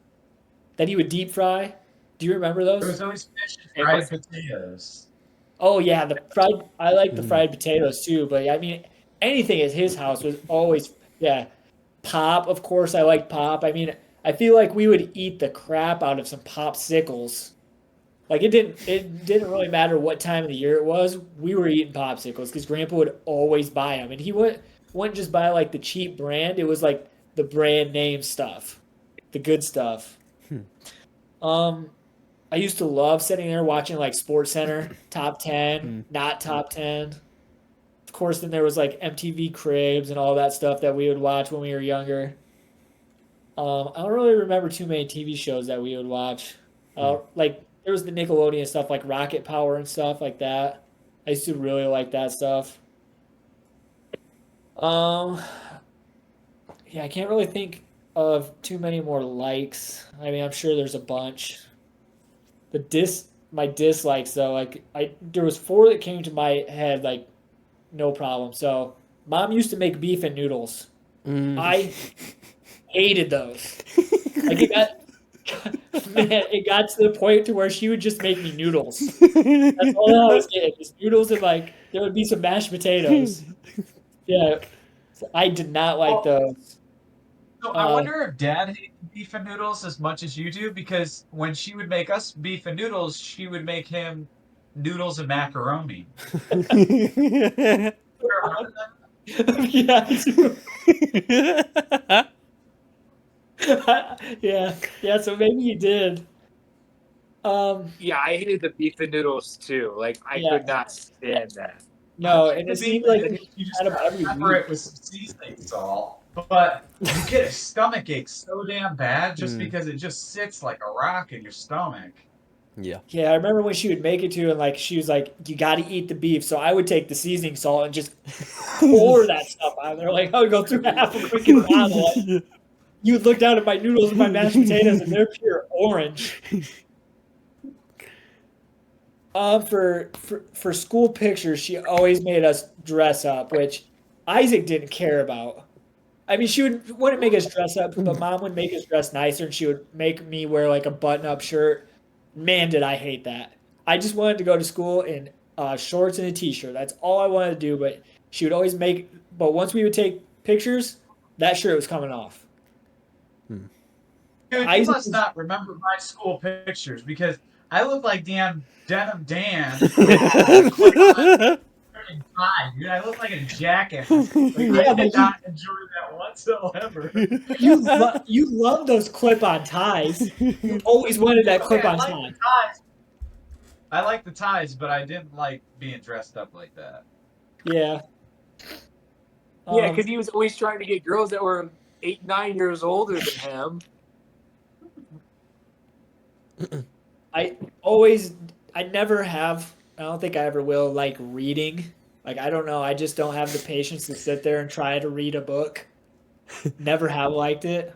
that he would deep fry. Do you remember those? There was always fish and fried potatoes. Oh yeah, the fried. I like the fried potatoes too, but I mean, anything at his house was always Pop, of course, I liked pop. I mean, I feel like we would eat the crap out of some popsicles. Like it didn't really matter what time of the year it was. We were eating popsicles because Grandpa would always buy them, and he wouldn't just buy like the cheap brand. It was like the brand name stuff, the good stuff. I used to love sitting there watching like Sports Center, top 10, not top 10. Of course, then there was like MTV Cribs and all that stuff that we would watch when we were younger. I don't really remember too many TV shows that we would watch. Like there was the Nickelodeon stuff like Rocket Power and stuff like that. I used to really like that stuff. Yeah, I can't really think of too many more likes. I mean, I'm sure there's a bunch. My dislikes though, like there was 4 that came to my head, like no problem. So Mom used to make beef and noodles. I hated those. Like Man, it got to the point to where she would just make me noodles. That's all I was getting. Just noodles and like there would be some mashed potatoes. Yeah. So I did not like those. So I wonder if Dad hates beef and noodles as much as you do, because when she would make us beef and noodles, she would make him noodles and macaroni. Yeah. Yeah. Yeah, so maybe you did. Yeah, I hated the beef and noodles too. Like I Yeah. could not stand that. No, and The it beef seemed and like noodles, you you just had them every pepper week. it with some seasoning salt, but you get a stomach ache so damn bad just because it just sits like a rock in your stomach. Yeah. Yeah, I remember when she would make it to, and like she was like, "You got to eat the beef." So I would take the seasoning salt and just pour that stuff out there. Like I would go through half a freaking bottle. Like, you would look down at my noodles and my mashed potatoes, and they're pure orange. For school pictures, she always made us dress up, which Isaac didn't care about. I mean, she wouldn't make us dress up, but Mom would make us dress nicer, and she would make me wear like a button-up shirt. Man, did I hate that! I just wanted to go to school in shorts and a t-shirt. That's all I wanted to do. But she would always make. But once we would take pictures, that shirt was coming off. Dude, you Isaac must was, not remember my school pictures because I look like damn Denim Dan with a clip-on freaking tie, dude. I look like a jackass. Like, yeah, I but did not enjoy that whatsoever. you love those clip-on ties. You always wanted that Okay, I clip-on like tie. the ties. I like the ties, but I didn't like being dressed up like that. Yeah. Yeah, because he was always trying to get girls that were 8, 9 years older than him. I never have, I don't think I ever will like reading. Like, I don't know. I just don't have the patience to sit there and try to read a book. Never have liked it.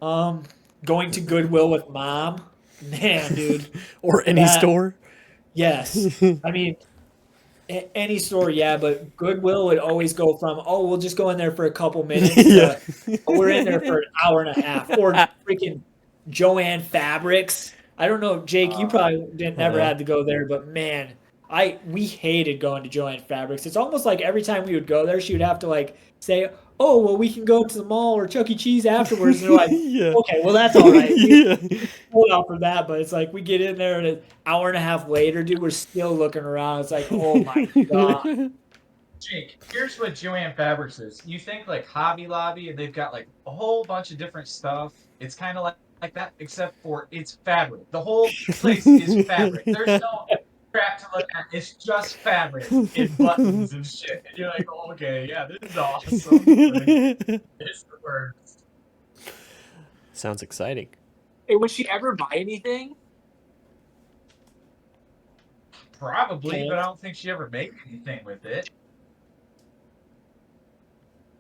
Um, Going to Goodwill with Mom. Man, dude. Or any That- store. Yes. I mean, any store, yeah, but Goodwill would always go from, oh, we'll just go in there for a couple minutes to, oh, we're in there for an hour and a half. Or freaking Joanne Fabrics. I don't know, Jake, you probably never had to go there, but man, we hated going to Joanne Fabrics. It's almost like every time we would go there, she would have to like say, "Oh, well, we can go to the mall or Chuck E. Cheese afterwards." And they're like, Yeah. "Okay, well, that's all right." Yeah. Hold out for that, but it's like we get in there and an hour and a half later, dude, we're still looking around. It's like, oh my god. Jake, here's what Joanne Fabrics is. You think like Hobby Lobby, and they've got like a whole bunch of different stuff. It's kind of like that, except for it's fabric. The whole place is fabric. There's no crap to look at. It's just fabric and buttons and shit. And you're like, oh, okay, yeah, this is awesome. Like, it's the worst. Sounds exciting. Hey, would she ever buy anything? Probably, but I don't think she ever made anything with it.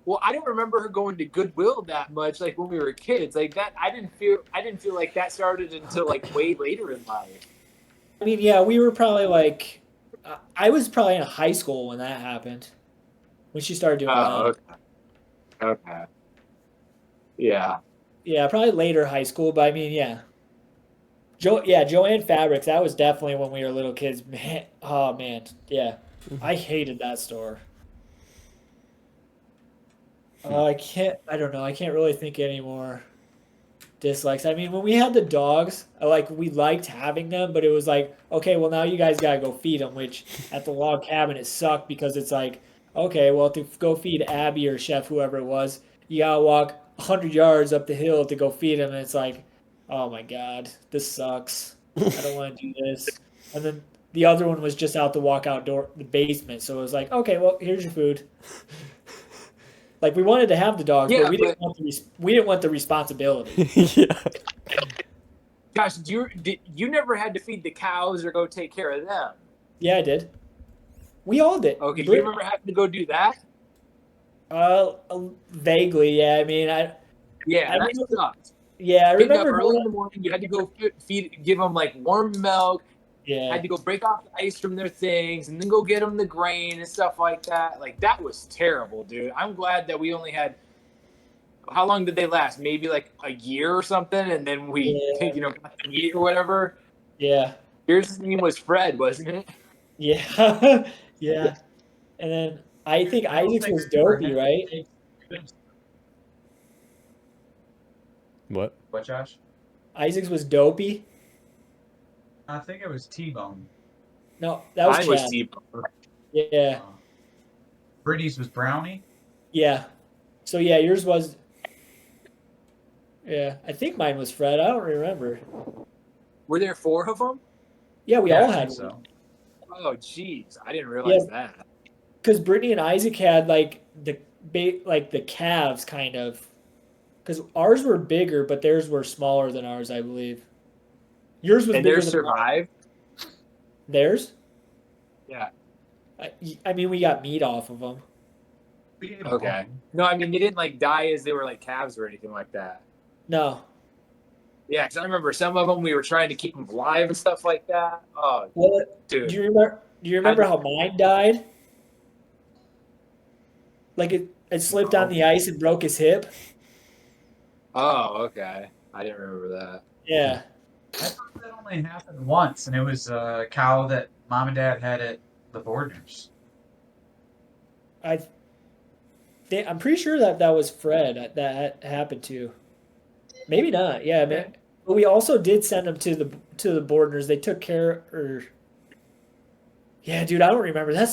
Well, I don't remember her going to Goodwill that much. Like when we were kids, like that. I didn't feel like that started until like way later in life. I mean, yeah, we were probably like, I was probably in high school when that happened. When she started doing that. Okay. Yeah. Yeah, probably later high school, but I mean, yeah. Joanne Fabrics, that was definitely when we were little kids. Man, oh man, yeah. I hated that store. I don't know, I can't really think any more dislikes. I mean, when we had the dogs, we liked having them, but it was like, okay, well now you guys gotta go feed them, which at the log cabin it sucked because it's like, okay, well to go feed Abby or Chef, whoever it was, you gotta walk 100 yards up the hill to go feed them, and it's like, oh my god, this sucks. I don't want to do this. And then the other one was just out the the basement, so it was like, okay, well here's your food. Like we wanted to have the dogs, Yeah, but we didn't want the responsibility. Yeah. Gosh, you never had to feed the cows or go take care of them? Yeah, I did. We all did. Okay, you remember having to go do that? Vaguely, yeah. I mean, Yeah, I that remember- sucked. yeah, I Getting up remember. early in the morning, you had to go give them like warm milk. Yeah, Had to go break off the ice from their things, and then go get them the grain and stuff like that. Like that was terrible, dude. I'm glad that we only had how long did they last? Maybe like a year or something, and then we got to meet or whatever. Yeah. Yours name was Fred, wasn't it? Yeah. Yeah. And then I think I don't Isaac's think was I ever Dopey, had right? steak. What? What, Josh? Isaac's was Dopey. I think it was T-Bone. No, that was Mine was Chad. T-Bone. Yeah. Brittany's was Brownie. Yeah. So yeah, yours was. Yeah, I think mine was Fred. I don't remember. Were there 4 of them? Yeah, we Yeah, all I had think one. so. Oh, jeez, I didn't Yeah, realize that. because Brittany and Isaac had like the calves kind of. Because ours were bigger, but theirs were smaller than ours, I believe. Yours was And bigger theirs than mine. survived. Theirs. Yeah. I mean, we got meat off of them. We ate Okay. them. No, I mean they didn't like die as they were like calves or anything like that. No. Yeah, because I remember some of them we were trying to keep them alive and stuff like that. Oh, What? dude. Do you remember? Do you remember how mine died? Like it slipped on the ice and broke his hip. Oh, okay. I didn't remember that. Yeah. I thought that only happened once, and it was a cow that mom and dad had at the Borders. I'm pretty sure that was Fred that happened to. Maybe not. Yeah, man. But we also did send them to the Borders. They took care or. Yeah, dude, I don't remember. That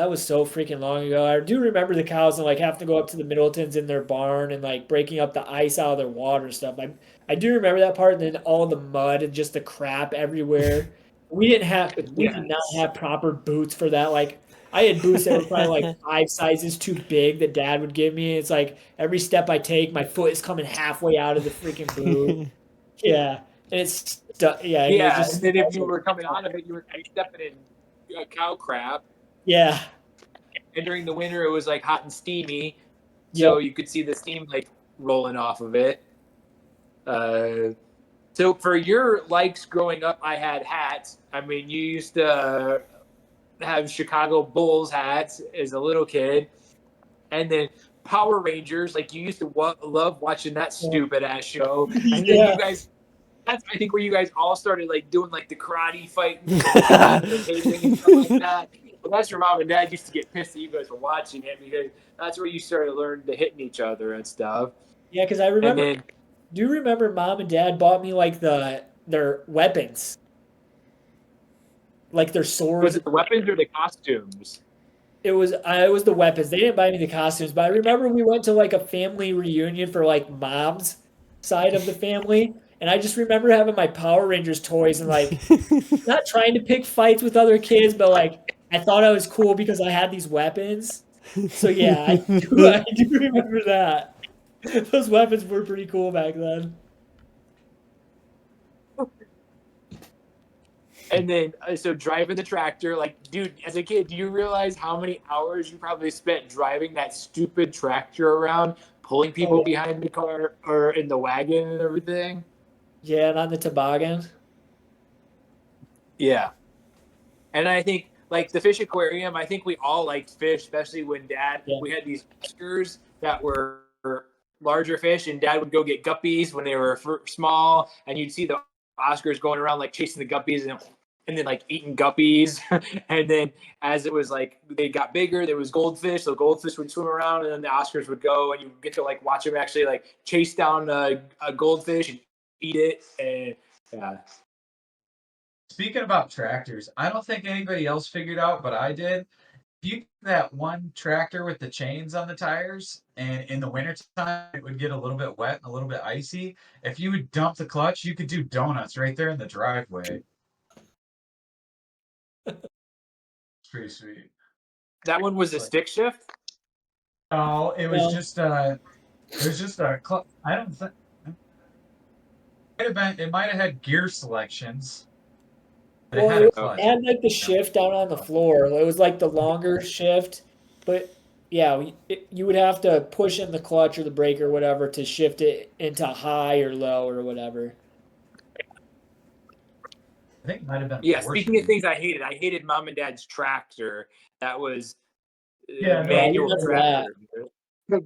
was so freaking long ago. I do remember the cows and like having to go up to the Middletons in their barn and like breaking up the ice out of their water and stuff. I do remember that part. And then all the mud and just the crap everywhere. We did not have proper boots for that. Like I had boots that were probably like 5 sizes too big that Dad would give me. It's like every step I take, my foot is coming halfway out of the freaking boot. Yeah, and it's yeah. And it Yeah, just and then if you were coming out of it, you were stepping in cow crap. yeah. And during the winter, it was like hot and steamy, Yep. so you could see the steam like rolling off of it. So for your likes growing up, I had hats. I mean, you used to have Chicago Bulls hats as a little kid, and then Power Rangers. Like you used to love watching that stupid ass show, and then Yeah. you guys. That's I think where you guys all started like doing like the karate fighting, the tasing and stuff like that. Well, that's where mom and dad used to get pissed that you guys were watching it because that's where you started learning to hitting each other and stuff. Yeah, because I And remember. then Do you remember Mom and Dad bought me like their weapons, like their swords? was it the weapons or the costumes? It was the weapons. They didn't buy me the costumes, but I remember we went to like a family reunion for like Mom's side of the family, and I just remember having my Power Rangers toys and like not trying to pick fights with other kids, but like I thought I was cool because I had these weapons. So yeah, I do remember that. Those weapons were pretty cool back then. And then so driving the tractor, like, dude, as a kid, do you realize how many hours you probably spent driving that stupid tractor around, pulling people behind the car or in the wagon and everything? Yeah, and on the toboggan. Yeah. And I think like the fish aquarium, I think we all liked fish, especially when we had these Oscars that were larger fish, and Dad would go get guppies when they were small, and you'd see the Oscars going around like chasing the guppies and then like eating guppies. And then as it was like they got bigger, there was goldfish. So goldfish would swim around, and then the Oscars would go, and you get to like watch them actually like chase down a goldfish and eat it. And yeah. Speaking about tractors, I don't think anybody else figured out, but I did. If you that one tractor with the chains on the tires, and in the wintertime it would get a little bit wet and a little bit icy. If you would dump the clutch, you could do donuts right there in the driveway. It's pretty sweet. That one was a stick shift? Oh, it was No. just I don't think it might have had gear selections. But it had a clutch. It had like the shift down on the floor. It was like the longer shift, but yeah, you would have to push in the clutch or the brake or whatever to shift it into high or low or whatever. I think it might have been. Yeah, speaking of things I hated Mom and Dad's tractor. That was Yeah, manual I remember tractor.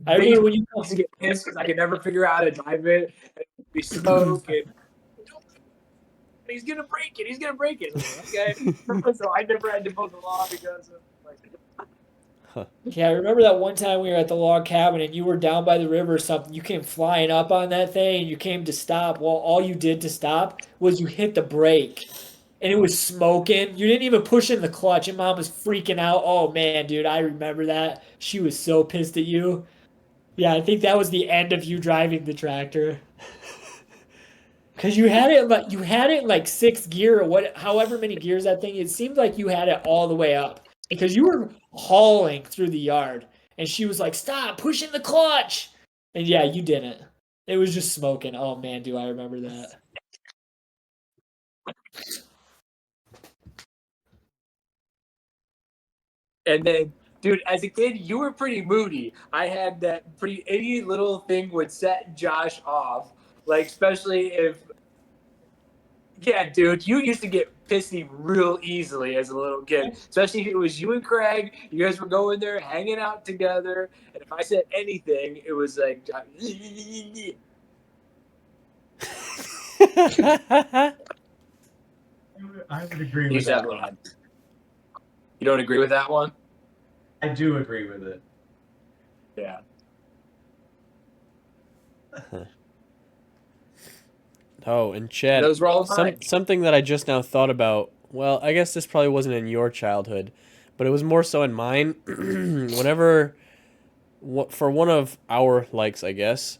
I remember when you I used to get pissed because I could never figure out how to drive it. And it would be smoke and he's gonna break it. He's gonna break it. Okay, so I never had to mow the lawn because of like. Yeah, I remember that one time we were at the log cabin and you were down by the river or something. You came flying up on that thing and you came to stop. Well, all you did to stop was you hit the brake and it was smoking. You didn't even push in the clutch and mom was freaking out. Oh man, dude, I remember that. She was so pissed at you. Yeah, I think that was the end of you driving the tractor. Cause you had it in like sixth gear or what, however many gears that thing. It seemed like you had it all the way up because you were hauling through the yard, and she was like, "Stop pushing the clutch," and yeah, you didn't. It was just smoking. Oh man, do I remember that? And then, dude, as a kid, you were pretty moody. I had that pretty any little thing would set Josh off. Like especially if, yeah, dude, you used to get pissy real easily as a little kid. Especially if it was you and Craig. You guys were going there, hanging out together, and if I said anything, it was like. I would agree You with that definitely one. had. You don't agree with that one? I do agree with it. Yeah. Oh, and Chad, Those were all mine. something that I just now thought about. Well, I guess this probably wasn't in your childhood, but it was more so in mine. Whenever, for one of our likes, I guess,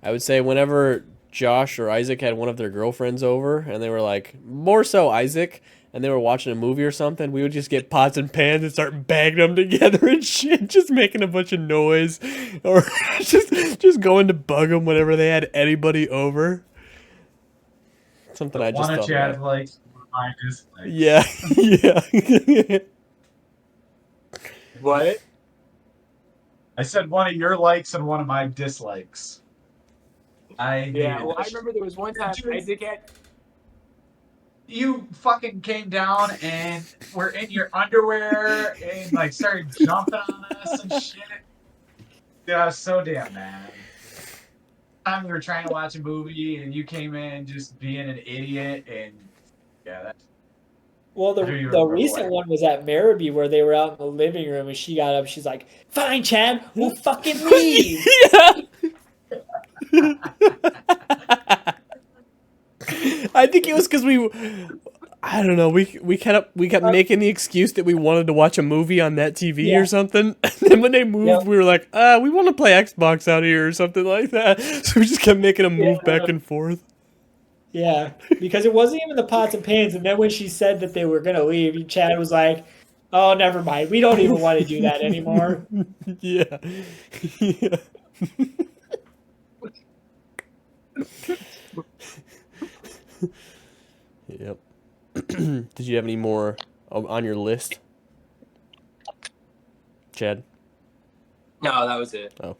I would say whenever Josh or Isaac had one of their girlfriends over, and they were like, more so Isaac, and they were watching a movie or something, we would just get pots and pans and start banging them together and shit, just making a bunch of noise, or just going to bug them whenever they had anybody over. Something I just One of thought Chad's about. likes, mine dislikes. Yeah, yeah. What? I said one of your likes and one of my dislikes. I Yeah, hated well, I this. remember there was one time Dude, Isaac had. you fucking came down and were in your underwear and like started jumping on us and shit. Dude, I was so damn mad. Time we were trying to watch a movie and you came in just being an idiot and yeah, that's Well, who you the were recent one was at Marabou where they were out in the living room and she got up. She's like, "Fine, Chad, we'll fucking leave." Yeah. I think it was because I don't know, we kept making the excuse that we wanted to watch a movie on that TV Yeah. or something. And then when they moved, Yep. we were like, we want to play Xbox out here or something like that. So we just kept making them move back and forth. Yeah, because it wasn't even the pots and pans. And then when she said that they were gonna leave, Chad was like, "Oh, never mind. We don't even want to do that anymore." Yeah. Yeah. Yep. Did you have any more on your list, Chad? No, that was it. Oh.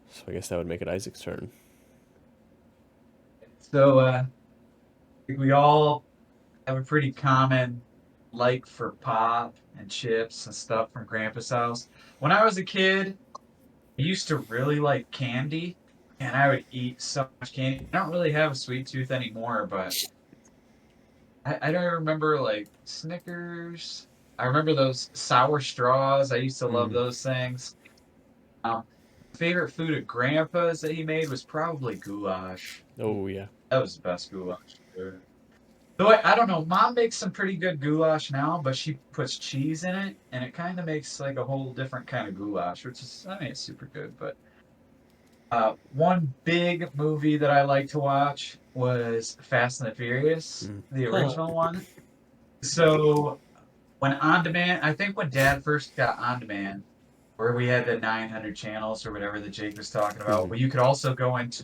So I guess that would make it Isaac's turn. So I think we all have a pretty common like for pop and chips and stuff from Grandpa's house. When I was a kid, I used to really like candy, and I would eat so much candy. I don't really have a sweet tooth anymore, but I don't remember like Snickers. I remember those sour straws. I used to love those things. Um, favorite food at Grandpa's that he made was probably goulash. Oh yeah. That was the best goulash ever. Though I don't know, Mom makes some pretty good goulash now, but she puts cheese in it, and it kind of makes like a whole different kind of goulash, which is, I mean, it's super good. But one big movie that I like to watch was Fast and the Furious, the original one. So when On Demand, I think when Dad first got On Demand, where we had the 900 channels or whatever that Jake was talking about, but you could also go into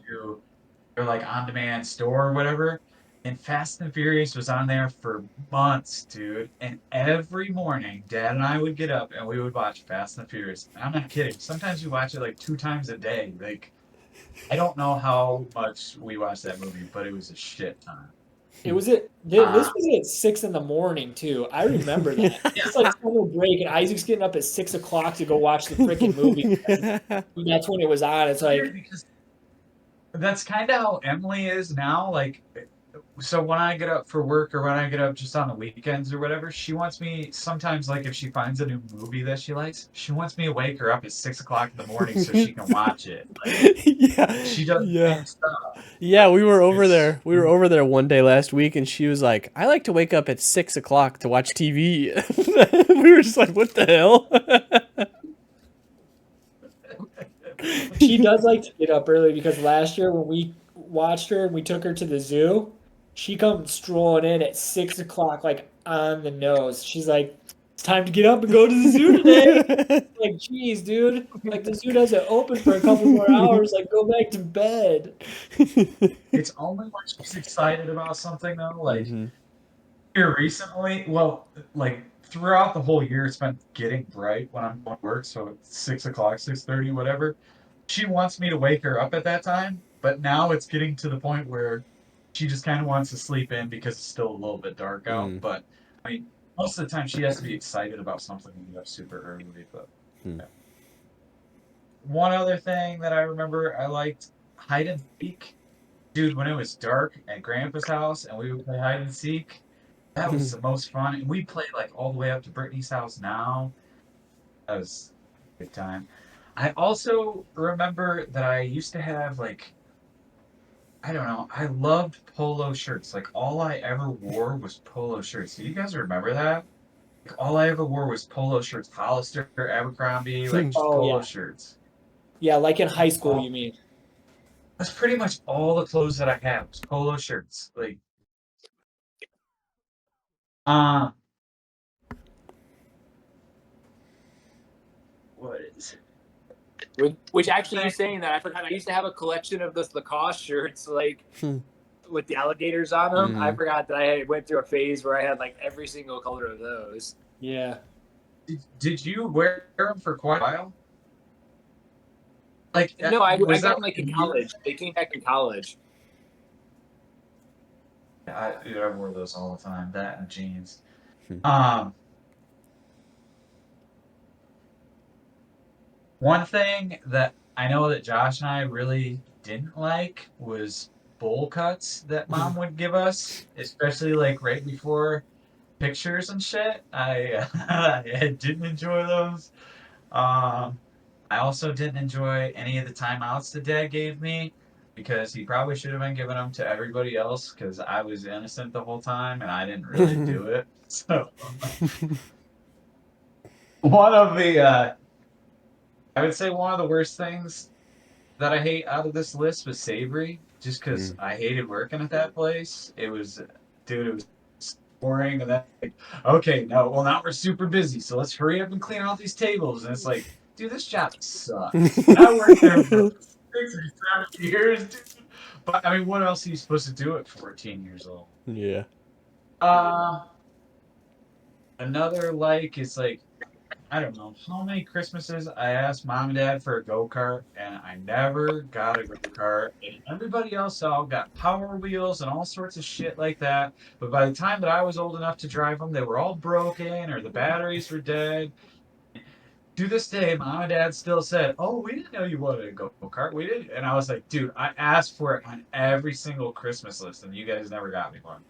their like On Demand store or whatever. And Fast and Furious was on there for months, dude. And every morning, Dad and I would get up and we would watch Fast and Furious. And I'm not kidding. Sometimes we watch it like 2 times a day. Like, I don't know how much we watched that movie, but it was a shit ton. It was at this was at 6 in the morning too. I remember that. It's like summer break, and Isaac's getting up at 6 o'clock to go watch the freaking movie. That's when it was on. It's like, Because that's kind of how Emily is now. Like, so when I get up for work or when I get up just on the weekends or whatever, she wants me sometimes, like, if she finds a new movie that she likes, she wants me to wake her up at 6 o'clock in the morning so she can watch it. Like, Yeah. she does the Yeah. same stuff. Yeah, we were over It's- there. We were over there one day last week, and she was like, "I like to wake up at 6 o'clock to watch TV." We were just like, "What the hell?" she does like to get up early because last year when we watched her and we took her to the zoo, she comes strolling in at 6 o'clock, like on the nose. She's like, "It's time to get up and go to the zoo today." Like, geez, dude. Like, the zoo doesn't open for a couple more hours. Like, go back to bed. It's only when she's excited about something, though. Like, Mhm. here recently, well, like, throughout the whole year, it's been getting bright when I'm going to work, so it's 6 o'clock, 6:30, whatever. She wants me to wake her up at that time, but now it's getting to the point where she just kind of wants to sleep in because it's still a little bit dark out. Mm. But I mean, most of the time she has to be excited about something and get up super early. But yeah. One other thing that I remember I liked, hide and seek. Dude, when it was dark at Grandpa's house and we would play hide and seek, that was the most fun. And we played like all the way up to Brittany's house now. That was a good time. I also remember that I used to have, like, I don't know, I loved polo shirts. Like, all I ever wore was polo shirts. Do you guys remember that? Like, all I ever wore was polo shirts. Hollister, Abercrombie, like, just Oh, polo yeah. shirts. Yeah, like in high school, All, you mean? that's pretty much all the clothes that I had was polo shirts. Like, um, what is Which actually, you saying that, I forgot. I used to have a collection of those Lacoste shirts, like with the alligators on them. I Mhm. forgot that I went through a phase where I had like every single color of those. Yeah. did you wear them for quite a while? Like, No, I was got that them like like in a year? college. They came back in college. Dude, I wore those all the time. That and jeans. Hmm. One thing that I know that Josh and I really didn't like was bowl cuts that Mom would give us, especially like right before pictures and shit. I didn't enjoy those. Um, I also didn't enjoy any of the timeouts that Dad gave me because he probably should have been giving them to everybody else because I was innocent the whole time and I didn't really do it. So one of the I would say one of the worst things that I hate out of this list was Savory, just because Mm. I hated working at that place. It was, dude, it was boring. And then, like, okay, no, well, now we're super busy, so let's hurry up and clean all these tables. And it's like, dude, this job sucks. And I worked there for 6 or 7 years, dude. But I mean, what else are you supposed to do at 14 years old? Yeah. Uh, Another like is like, I don't know how many Christmases I asked Mom and Dad for a go kart, and I never got a go kart. And everybody else all got Power Wheels and all sorts of shit like that. But by the time that I was old enough to drive them, they were all broken or the batteries were dead. To this day, Mom and Dad still said, "Oh, we didn't know you wanted a go kart. We did." And I was like, "Dude, I asked for it on every single Christmas list, and you guys never got me one."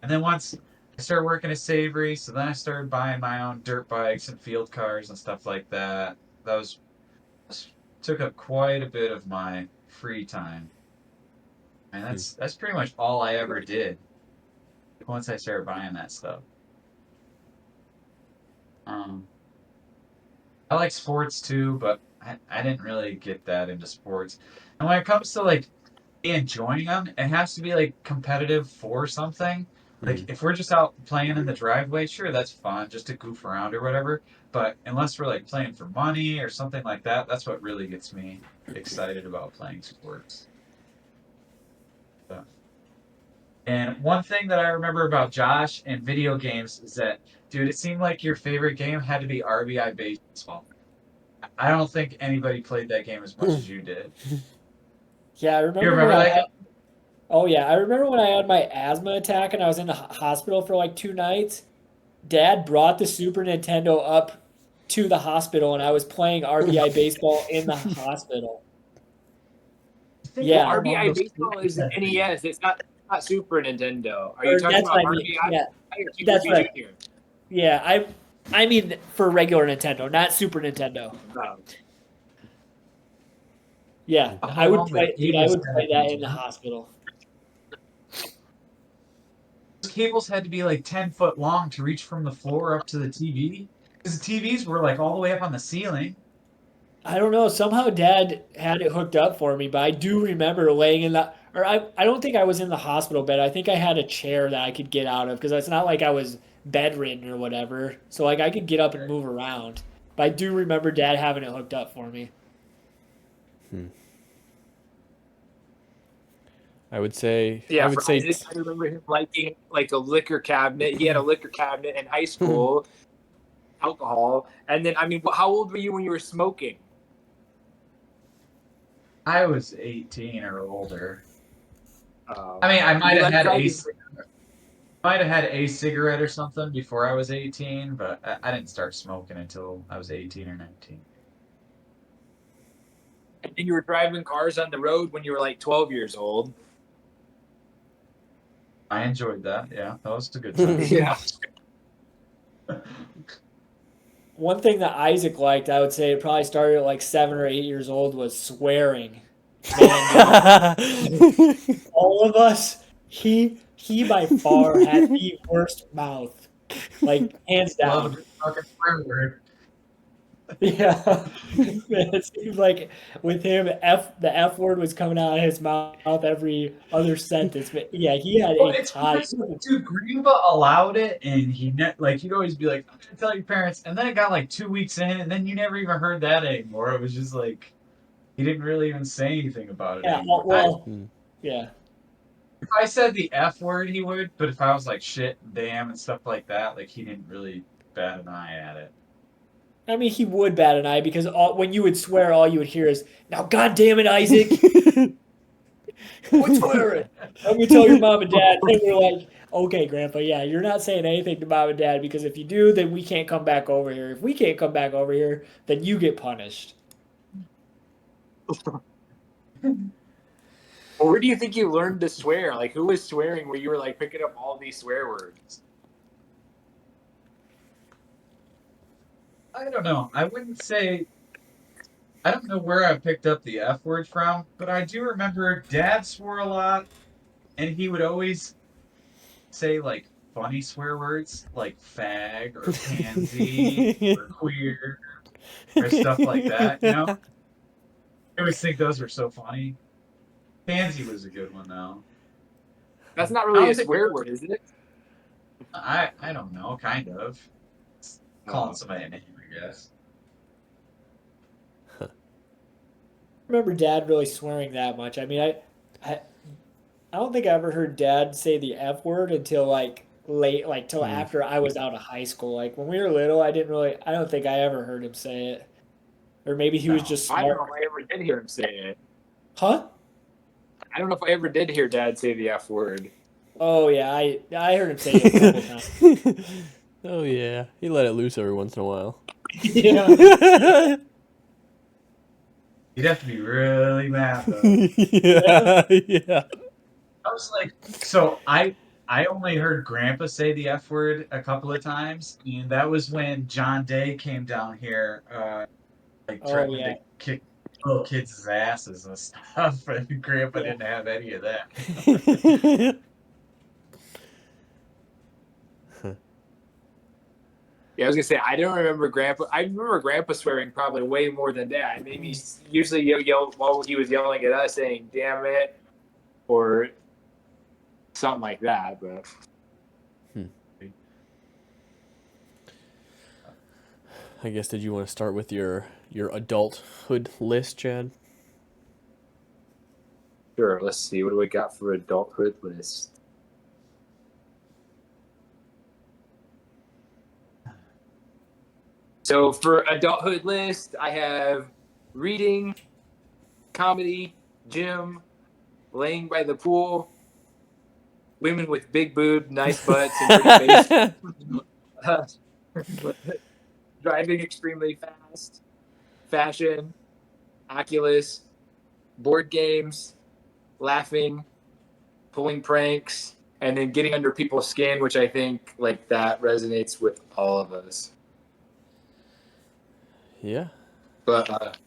And then once I started working at Savory, so then I started buying my own dirt bikes and field cars and stuff like that. That was took up quite a bit of my free time, and that's pretty much all I ever did once I started buying that stuff. Um, I like sports too, but I didn't really get that into sports. And when it comes to like enjoying them, it has to be like competitive for something. Like Mm. if we're just out playing in the driveway, sure, that's fun, just to goof around or whatever. But unless we're like playing for money or something like that, that's what really gets me excited about playing sports. So. And one thing that I remember about Josh and video games is that, dude, it seemed like your favorite game had to be RBI baseball. I don't think anybody played that game as much as you did. Yeah, I You remember when remember I that had game? Oh yeah, I remember when I had my asthma attack and I was in the hospital for like 2 nights. Dad brought the Super Nintendo up to the hospital, and I was playing RBI baseball in the hospital. Think Well, of Yeah, how long RBI those baseball cables is had to be. NES. It's not Super Nintendo. Are you or talking that's what about I mean. RBI Yeah, or Super that's B what. Junior? Yeah, I mean for regular Nintendo, not Super Nintendo. No. Yeah, How I would long the play, dude. I cables would had to play that be. in the hospital. Those cables had to be like 10 foot long to reach from the floor up to the TV. Because the TVs were like all the way up on the ceiling. I don't know. Somehow Dad had it hooked up for me, but I do remember laying in the, or I don't think I was in the hospital bed. I think I had a chair that I could get out of because it's not like I was bedridden or whatever. So like I could get up and move around. But I do remember Dad having it hooked up for me. I would say Yeah, for Isaac, I remember him liking like a liquor cabinet. He had a liquor cabinet in high school, alcohol. And then, I mean, how old were you when you were smoking? I was 18 or older. Um, I mean, I you might have like had driving? a cigarette or something before I was 18, but I didn't start smoking until I was 18 or 19. And you were driving cars on the road when you were like 12 years old. I enjoyed that. Yeah, that was a good time. Yeah. One thing that Isaac liked, I would say it probably started at like 7 or 8 years old, was swearing. Man, dude, all of us, he by far had the worst mouth, like hands Love a down. good fucking swear word. Yeah, man, it seemed like with him, the F word was coming out of his mouth every other sentence. But yeah, he had Well, a it's high. because, dude, Greenba allowed it, and like he'd always be like, "I'm gonna tell your parents," and then it got like 2 weeks in, and then you never even heard that anymore. It was just like he didn't really even say anything about it Yeah, anymore. well, yeah. If I said the F word, he would, but if I was like shit, and damn, and stuff like that, like he didn't really bat an eye at it. I mean, he would bat an eye because when you would swear, all you would hear is, "Now, God damn it, Isaac, quit swearing." Let me tell your mom and dad. And we're like, "Okay, Grandpa, yeah, you're not saying anything to mom and dad because if you do, then we can't come back over here. If we can't come back over here, then you get punished." Well, where do you think you learned to swear? Like, who was swearing where you were like picking up all these swear words? I don't know. I wouldn't say. I don't know where I picked up the F word from, but I do remember Dad swore a lot, and he would always say like funny swear words like fag or pansy or queer or stuff like that. You know, I always think those were so funny. Pansy was a good one though. That's not I really don't a think swear word, is it? I don't know, kind of. It's calling Oh. somebody a name, I guess. I remember Dad really swearing that much. I mean, I, I don't think I ever heard Dad say the F word until like late, like till after I was out of high school. Like when we were little, I don't think I ever heard him say it. Or maybe he was No. just I don't smart. know if I ever did hear him say it. Huh? I don't know if I ever did hear Dad say the F word. Oh yeah, I heard him say it a couple times. Oh yeah, he let it loose every once in a while. Yeah. You'd have to be really mad though. Yeah, yeah. I was like, so I only heard Grandpa say the F word a couple of times, and that was when John Day came down here, like Oh threatening yeah. to kick little kids' asses and stuff. And Grandpa Yeah. didn't have any of that. Yeah, I was gonna say I don't remember Grandpa. I remember Grandpa swearing probably way more than Dad. Maybe usually yell while he was yelling at us, saying "damn it" or something like that. But I guess did you want to start with your adulthood list, Chad? sure, let's see. What do we got for adulthood list? So for adulthood list, I have reading, comedy, gym, laying by the pool, women with big boobs, nice butts, and pretty face. Driving extremely fast, fashion, Oculus, board games, laughing, pulling pranks, and then getting under people's skin, which I think like that resonates with all of us. Yeah. But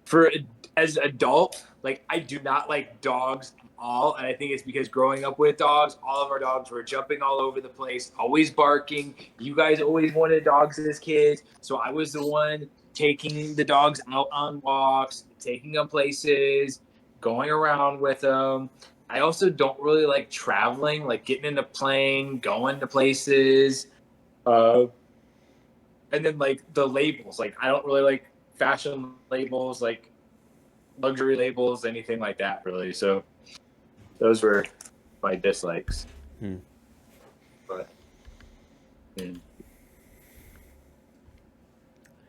for as an adult, like I do not like dogs at all, and I think it's because growing up with dogs, all of our dogs were jumping all over the place, always barking. You guys always wanted dogs as kids, so I was the one taking the dogs out on walks, taking them places, going around with them. I also don't really like traveling, like getting in a plane, going to places. And then like the labels, like I don't really like fashion labels, like luxury labels, anything like that, really. So those were my dislikes. But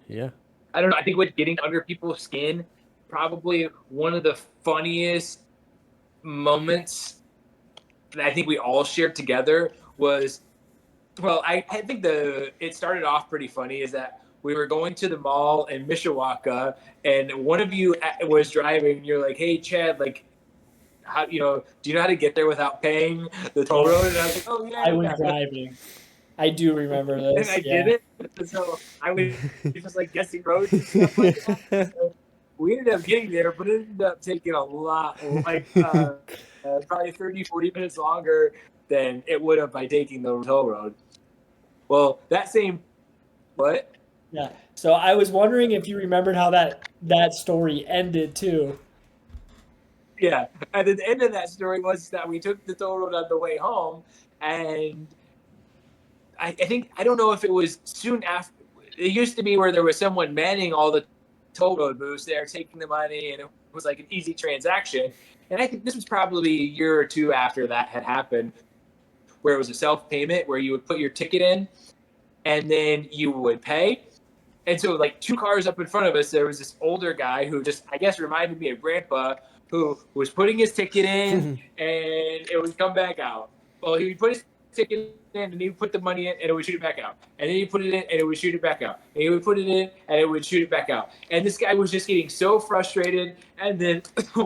Yeah. I don't know. I think with getting under people's skin, probably one of the funniest moments that I think we all shared together was, well, I think it started off pretty funny is that we were going to the mall in Mishawaka and one of you was driving and you're like, hey, Chad, like, how, do you know how to get there without paying the toll road? And I was like, oh, yeah. I was driving. I do remember this. And I yeah. did it. So I was just like guessing roads and stuff like that. So we ended up getting there, but it ended up taking a lot, like probably 30, 40 minutes longer than it would have by taking the toll road. Well, that same, what? Yeah. So I was wondering if you remembered how that story ended too. Yeah. And then the end of that story was that we took the toll road on the way home, and I think, I don't know if it was soon after. It used to be where there was someone manning all the toll road booths there, taking the money, and it was like an easy transaction. And I think this was probably a year or two after that had happened, where it was a self-payment, where you would put your ticket in, and then you would pay. And so, like, 2 cars up in front of us, there was this older guy who just, I guess, reminded me of Grandpa, who was putting his ticket in, and it would come back out. Well, he would put his ticket in, and he would put the money in, and it would shoot it back out. And then he put it in, and it would shoot it back out. And he would put it in, and it would shoot it back out. And this guy was just getting so frustrated. And then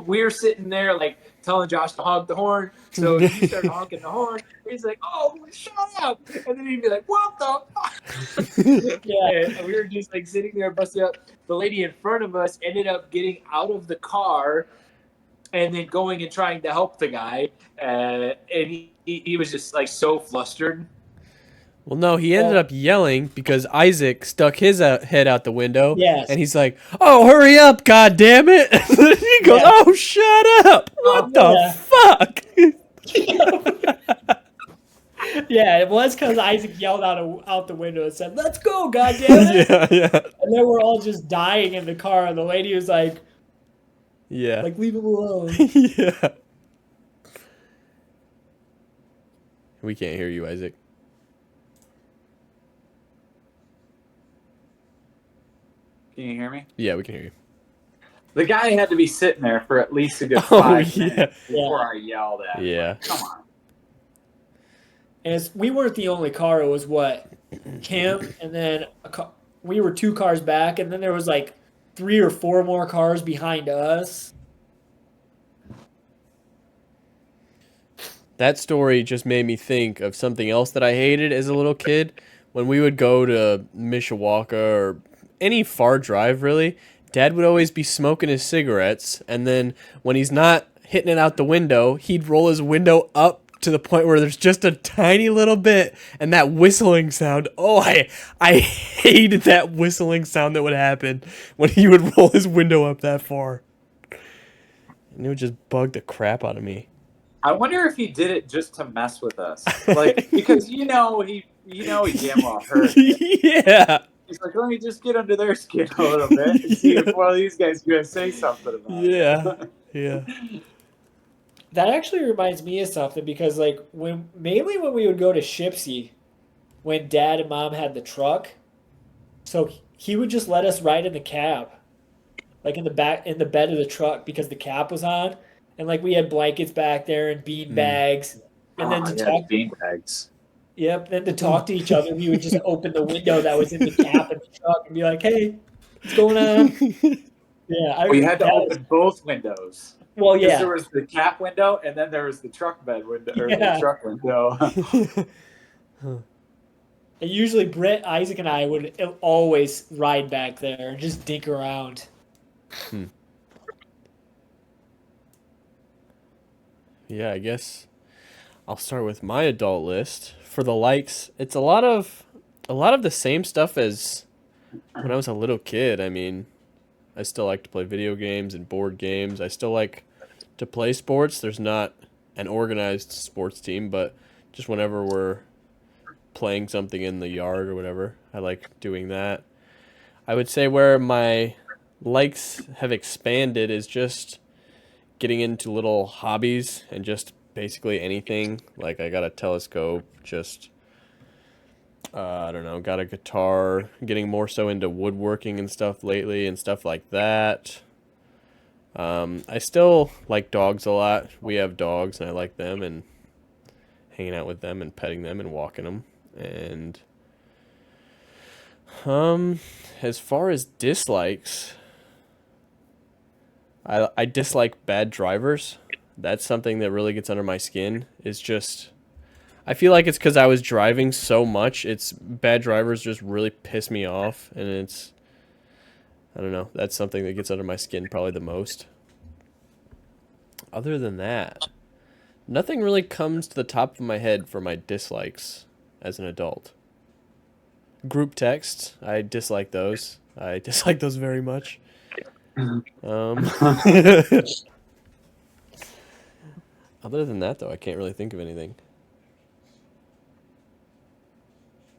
we were sitting there, like, telling Josh to honk the horn. So he started honking the horn. He's like, oh, shut up. And then he'd be like, what the fuck? Yeah. And we were just, like, sitting there busting up. The lady in front of us ended up getting out of the car and then going and trying to help the guy. And he was just, like, so flustered. Well, no, he ended up yelling because Isaac stuck his head out the window. Yes. And he's like, oh, hurry up, God damn it. And then he goes, oh, shut up. What the fuck? Yeah, it was because Isaac yelled out the window and said, let's go, goddammit. Yeah. And then we're all just dying in the car. And the lady was like, Yeah. like, leave him alone. Yeah. We can't hear you, Isaac. Can you hear me? Yeah, we can hear you. The guy had to be sitting there for at least a good 5 minutes before I yelled at him. Yeah. Like, come on. And we weren't the only car. It was Kim, and then we were 2 cars back, and then there was like 3 or 4 more cars behind us. That story just made me think of something else that I hated as a little kid. When we would go to Mishawaka or any far drive, really, Dad would always be smoking his cigarettes, and then when he's not hitting it out the window, he'd roll his window up to the point where there's just a tiny little bit, and that whistling sound, I hated that whistling sound that would happen when he would roll his window up that far. And it would just bug the crap out of me. I wonder if he did it just to mess with us. Like, because he damn well heard it. Yeah. He's like, let me just get under their skin a little bit and see if one of these guys is going to say something about it. Yeah. That actually reminds me of something because, like, mainly when we would go to Shipsy, when Dad and Mom had the truck, so he would just let us ride in the cab, like in the bed of the truck because the cap was on, and like we had blankets back there and bean bags, and then to talk. beanbags. Yep. Then to talk to each other, we would just open the window that was in the cab of the truck and be like, "Hey, what's going on?" Yeah, We had to that open both windows. well, Because yeah, there was the cap window, and then there was the truck bed window, or Yeah. the truck window. and usually Brett, Isaac, and I would always ride back there and just dink around. Yeah, I guess I'll start with my adult list. For the likes, it's a lot of the same stuff as when I was a little kid. I mean, I still like to play video games and board games. I still like to play sports. There's not an organized sports team, but just whenever we're playing something in the yard or whatever, I like doing that. I would say where my likes have expanded is just getting into little hobbies and just basically anything. Like I got a telescope, just I don't know, got a guitar, getting more so into woodworking and stuff lately and stuff like that. I still like dogs a lot. We have dogs and I like them and hanging out with them and petting them and walking them. And as far as dislikes, I dislike bad drivers. That's something that really gets under my skin. Is just I feel like it's because I was driving so much. It's bad drivers just really piss me off, and it's I don't know. That's something that gets under my skin probably the most. Other than that, nothing really comes to the top of my head for my dislikes as an adult. Group texts, I dislike those. I dislike those very much. Other than that, though, I can't really think of anything.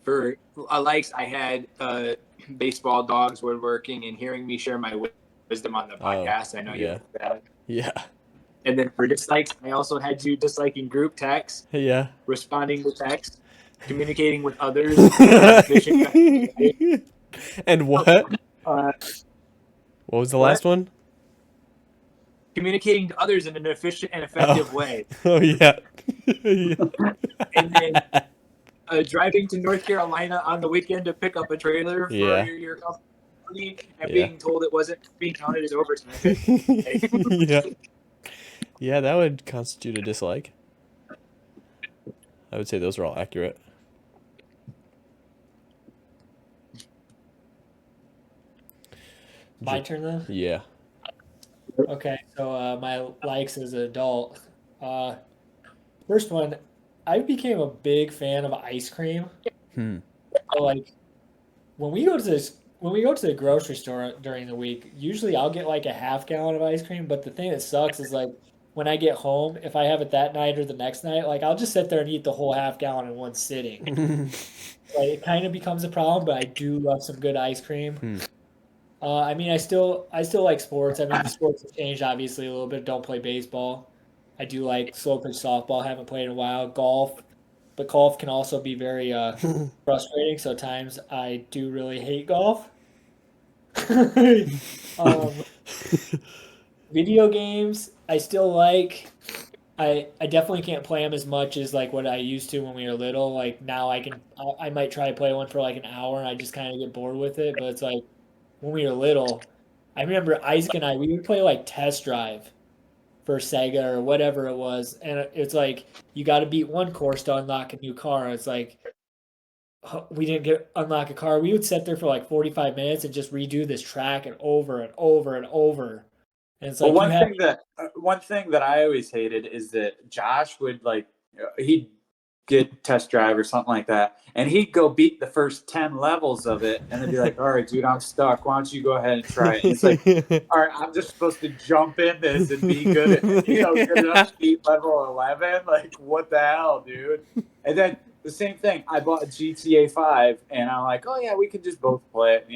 For likes, I had baseball, dogs, woodworking, and hearing me share my wisdom on the podcast. I know you yeah. like that. Yeah. And then for dislikes, I also had you disliking group texts, Yeah. responding to text, communicating with others. And what? What What was the last one? Communicating to others in an efficient and effective way. Oh, yeah. Yeah. And then driving to North Carolina on the weekend to pick up a trailer for your company and being told it wasn't being counted as overtime. Yeah. Yeah, that would constitute a dislike. I would say those are all accurate. My turn then? Yeah. Okay, so my likes as an adult. First one, I became a big fan of ice cream. So like when we go to the grocery store during the week, usually I'll get like a half gallon of ice cream. But the thing that sucks is like when I get home, if I have it that night or the next night, like I'll just sit there and eat the whole half gallon in one sitting. Like it kind of becomes a problem, but I do love some good ice cream. I mean, I still like sports. I mean, the sports have changed obviously a little bit. Don't play baseball. I do like slow pitch softball. Haven't played in a while. Golf, but golf can also be very frustrating. So at times I do really hate golf. Video games, I still like. I definitely can't play them as much as like what I used to when we were little. Like now I might try to play one for like an hour and I just kind of get bored with it. But it's like when we were little, I remember Isaac and we would play like Test Drive for Sega or whatever it was, and it's like you got to beat one course to unlock a new car. It's like we didn't unlock a car. We would sit there for like 45 minutes and just redo this track and over and over and over. And it's like one thing that I always hated is that Josh would he'd get Test Drive or something like that, and he'd go beat the first 10 levels of it, and then be like, "All right, dude, I'm stuck. Why don't you go ahead and try it?" And it's like, "All right, I'm just supposed to jump in this and be good at good enough to beat level 11? Like, what the hell, dude?" And then the same thing. I bought GTA 5, and I'm like, "Oh yeah, we can just both play it."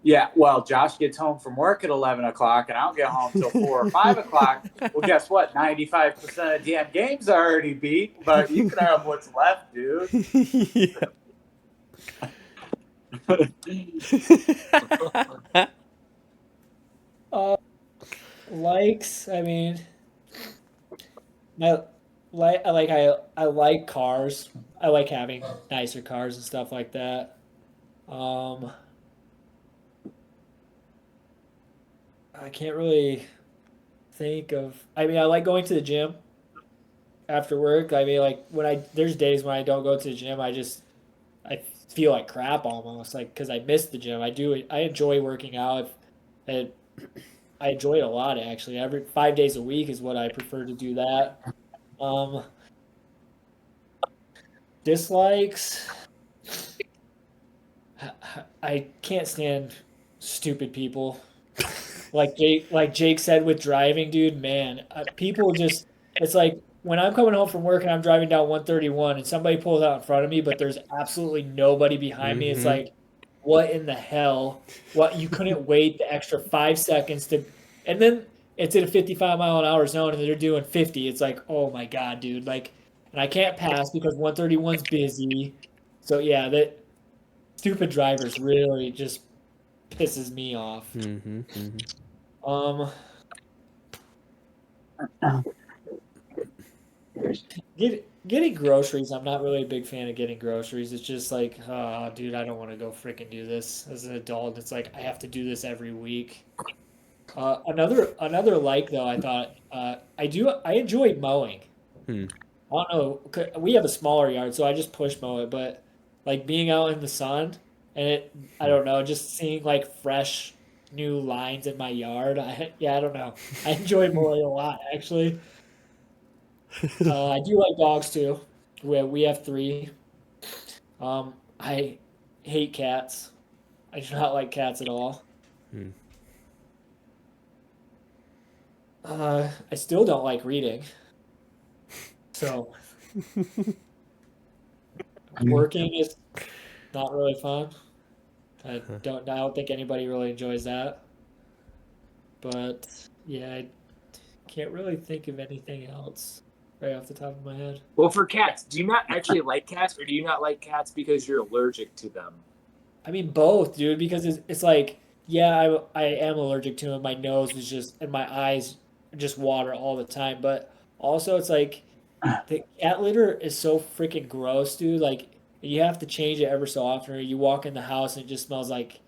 Yeah, well, Josh gets home from work at 11 o'clock, and I don't get home till 4 or 5 o'clock. Well, guess what? 95% of damn games are already beat, but you can have what's left, dude. likes, I mean, my I like cars. I like having nicer cars and stuff like that. Um, I can't really think of. I mean, I like going to the gym after work. I mean, like when I there's days when I don't go to the gym, I feel like crap almost, like because I miss the gym. I enjoy working out. I, I enjoy it a lot actually. Every 5 days a week is what I prefer to do that. Um, dislikes. I can't stand stupid people. Like Jake said with driving, dude, man, people just it's like when I'm coming home from work and I'm driving down 131 and somebody pulls out in front of me, but there's absolutely nobody behind me. It's Mm-hmm. like, what in the hell? What you couldn't wait the extra 5 seconds to, and then it's in a 55-mile-an-hour zone and they're doing 50. It's like, oh my God, dude, like, and I can't pass because 131's busy. So yeah, that stupid drivers really just pisses me off. Mm-hmm. Mm-hmm. Um, getting groceries, I'm not really a big fan of getting groceries. It's just like, oh, dude, I don't want to go freaking do this as an adult. It's like I have to do this every week. Another like though, I thought I enjoy mowing. Hmm. I don't know, we have a smaller yard, so I just push mow it. But like being out in the sun and I don't know, just seeing like fresh new lines in my yard. I don't know. I enjoy mowing a lot actually. I do like dogs too. We have three. I hate cats. I do not like cats at all. Hmm. I still don't like reading. So working is not really fun. I don't think anybody really enjoys that. But yeah, I can't really think of anything else right off the top of my head. Well, for cats, do you not actually like cats, or do you not like cats because you're allergic to them? I mean both, dude, because it's like yeah, I am allergic to them. My nose is just and my eyes just water all the time. But also it's like the cat litter is so freaking gross, dude. Like you have to change it ever so often, or you walk in the house and it just smells like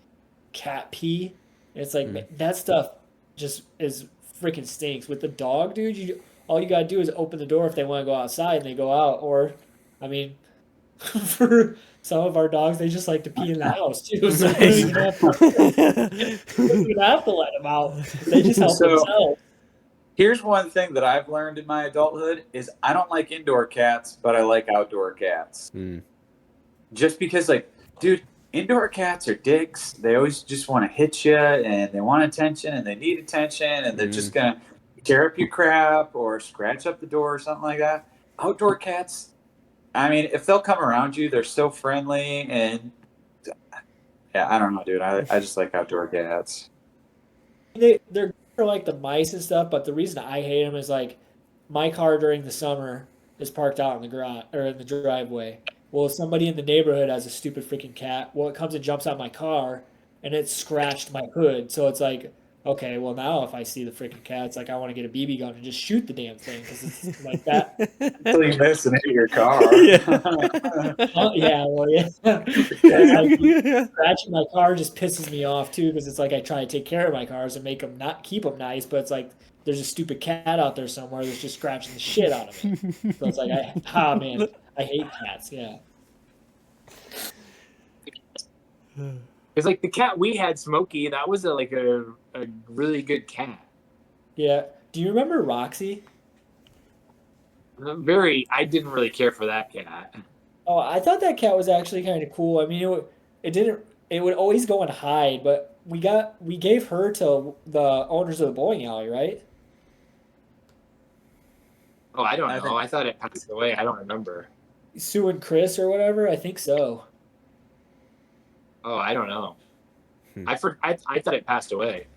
cat pee. It's like Hmm. that stuff just is freaking stinks. With the dog, dude, you all you gotta do is open the door if they want to go outside and they go out. Or, I mean, for some of our dogs, they just like to pee in the house too. So Nice. you don't even have to let them out. They just help So themselves. here's one thing that I've learned in my adulthood is I don't like indoor cats, but I like outdoor cats. Hmm. Just because, like, dude, indoor cats are dicks. They always just want to hit you, and they want attention, and they need attention, and they're Hmm. just gonna tear up your crap or scratch up the door or something like that. Outdoor cats, I mean, if they'll come around you, they're so friendly, and yeah, I don't know, dude. I just like outdoor cats. They're good for like the mice and stuff, but the reason I hate them is like my car during the summer is parked out in the garage or in the driveway. Well, somebody in the neighborhood has a stupid freaking cat. Well, it comes and jumps out my car and it scratched my hood. So it's like, okay, well now if I see the freaking cat, it's like I want to get a BB gun and just shoot the damn thing because it's like that. Until you miss and hit your car. Oh yeah, well yeah. It's like scratching my car just pisses me off too because it's like I try to take care of my cars and make them not keep them nice, but it's like there's a stupid cat out there somewhere that's just scratching the shit out of me. So it's like man, I hate cats. Yeah, Because like the cat we had, Smokey, that was a really good cat. yeah. Do you remember Roxy? I didn't really care for that cat. Oh, I thought that cat was actually kind of cool. I mean, it didn't. It would always go and hide, but we gave her to the owners of the bowling alley, right? Oh, I don't I know. think I thought it passed away. I don't remember. Sue and Chris or whatever. I think so. Oh, I don't know. Hmm. I thought it passed away.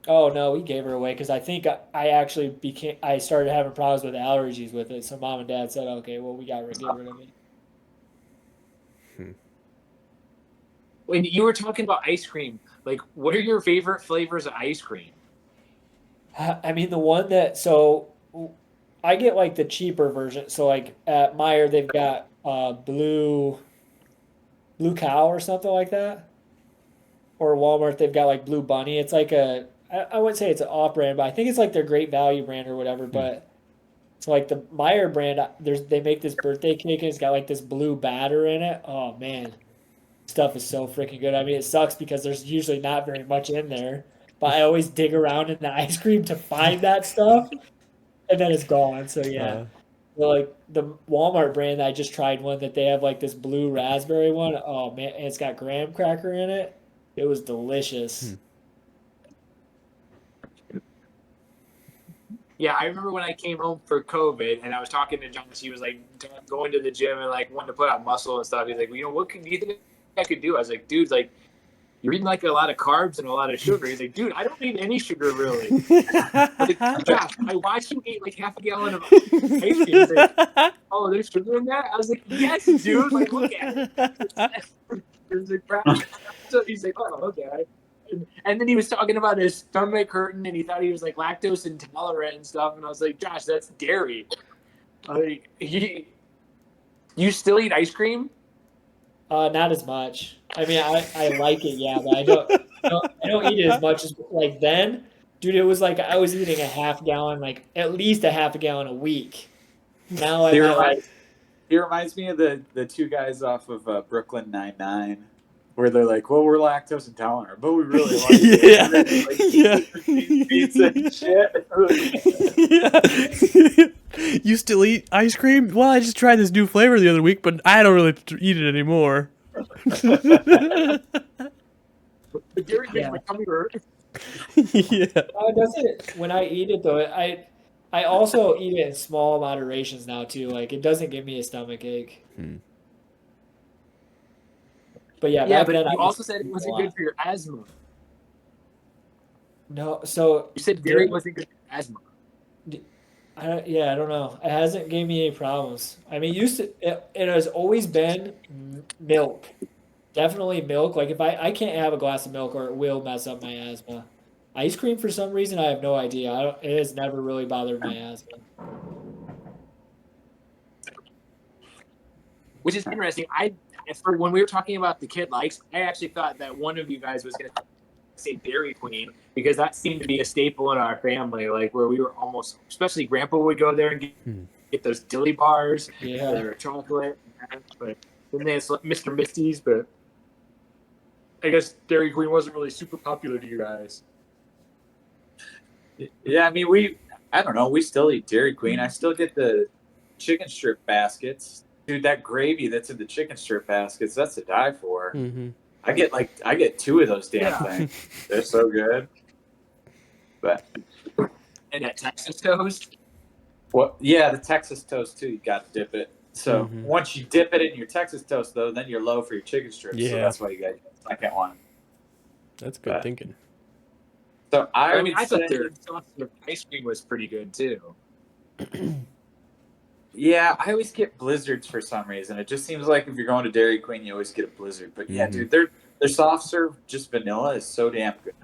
Oh no, we gave her away because I think I actually I started having problems with allergies with it. So mom and dad said, okay, well we got to get rid of it. When you were talking about ice cream, like what are your favorite flavors of ice cream? I mean the one that so I get like the cheaper version. So like at Meyer, they've got Blue Cow or something like that. Or Walmart, they've got like Blue Bunny. It's like I wouldn't say it's an off brand, but I think it's like their Great Value brand or whatever. But it's like the Meyer brand. They make this birthday cake and it's got like this blue batter in it. Oh man, stuff is so freaking good. I mean, it sucks because there's usually not very much in there, but I always dig around in the ice cream to find that stuff, and then it's gone. So yeah. Well, like the Walmart brand, I just tried one that they have like this blue raspberry one. Oh man, and it's got graham cracker in it. It was delicious. Yeah, I remember when I came home for COVID and I was talking to John. He was like going to the gym and like wanting to put out muscle and stuff. He's like, well, you know, what do you think I could do? I was like, dude, like you're eating like a lot of carbs and a lot of sugar. He's like, dude, I don't need any sugar really. Like, Josh, I watched you eat like half a gallon of ice cream. He's like, oh, there's sugar in that? I was like, yes, dude. Like, look at it. There's a crap. So he's like, oh, okay. And then he was talking about his stomach hurting, and he thought he was like lactose intolerant and stuff. And I was like, Josh, that's dairy. Like, you still eat ice cream? Not as much. I mean, I like it, yeah, but I don't eat it as much as like then. Dude, it was like I was eating a half gallon, like at least a half a gallon a week. Now I'm at like He reminds me of the two guys off of Brooklyn Nine-Nine, where they're like, well, we're lactose intolerant, but we really like it. Like, pizza and shit. Yeah. You still eat ice cream? Well, I just tried this new flavor the other week, but I don't really eat it anymore. The dairy makes my tummy hurt. Yeah. doesn't when I eat it though, I also eat it in small moderations now too. Like it doesn't give me a stomach ache. But yeah, Yeah, back but then you I also said it wasn't good for your asthma. No, so You said dairy wasn't good for asthma. I don't know. It hasn't gave me any problems. I mean, it has always been milk. Definitely milk. Like if I can't have a glass of milk or it will mess up my asthma. Ice cream for some reason I have no idea. It has never really bothered my asthma. Which is interesting. For when we were talking about the kid likes, I actually thought that one of you guys was going to say Dairy Queen because that seemed to be a staple in our family. Like where we were almost, especially Grandpa would go there and get those dilly bars, or chocolate. But then they had Mr. Misty's, but I guess Dairy Queen wasn't really super popular to you guys. Yeah, I mean, I don't know. We still eat Dairy Queen. I still get the chicken strip baskets. Dude, that gravy that's in the chicken strip baskets, that's to die for. Mm-hmm. I get two of those damn things. They're so good. But And that Texas toast. Well, yeah, the Texas toast too. You got to dip it. So once you dip it in your Texas toast, though, then you're low for your chicken strips. Yeah. So that's why you got the second one. That's good thinking. So I thought their ice cream was pretty good too. Yeah, I always get blizzards for some reason. It just seems like if you're going to Dairy Queen, you always get a blizzard. But yeah, dude, their soft serve, just vanilla, is so damn good.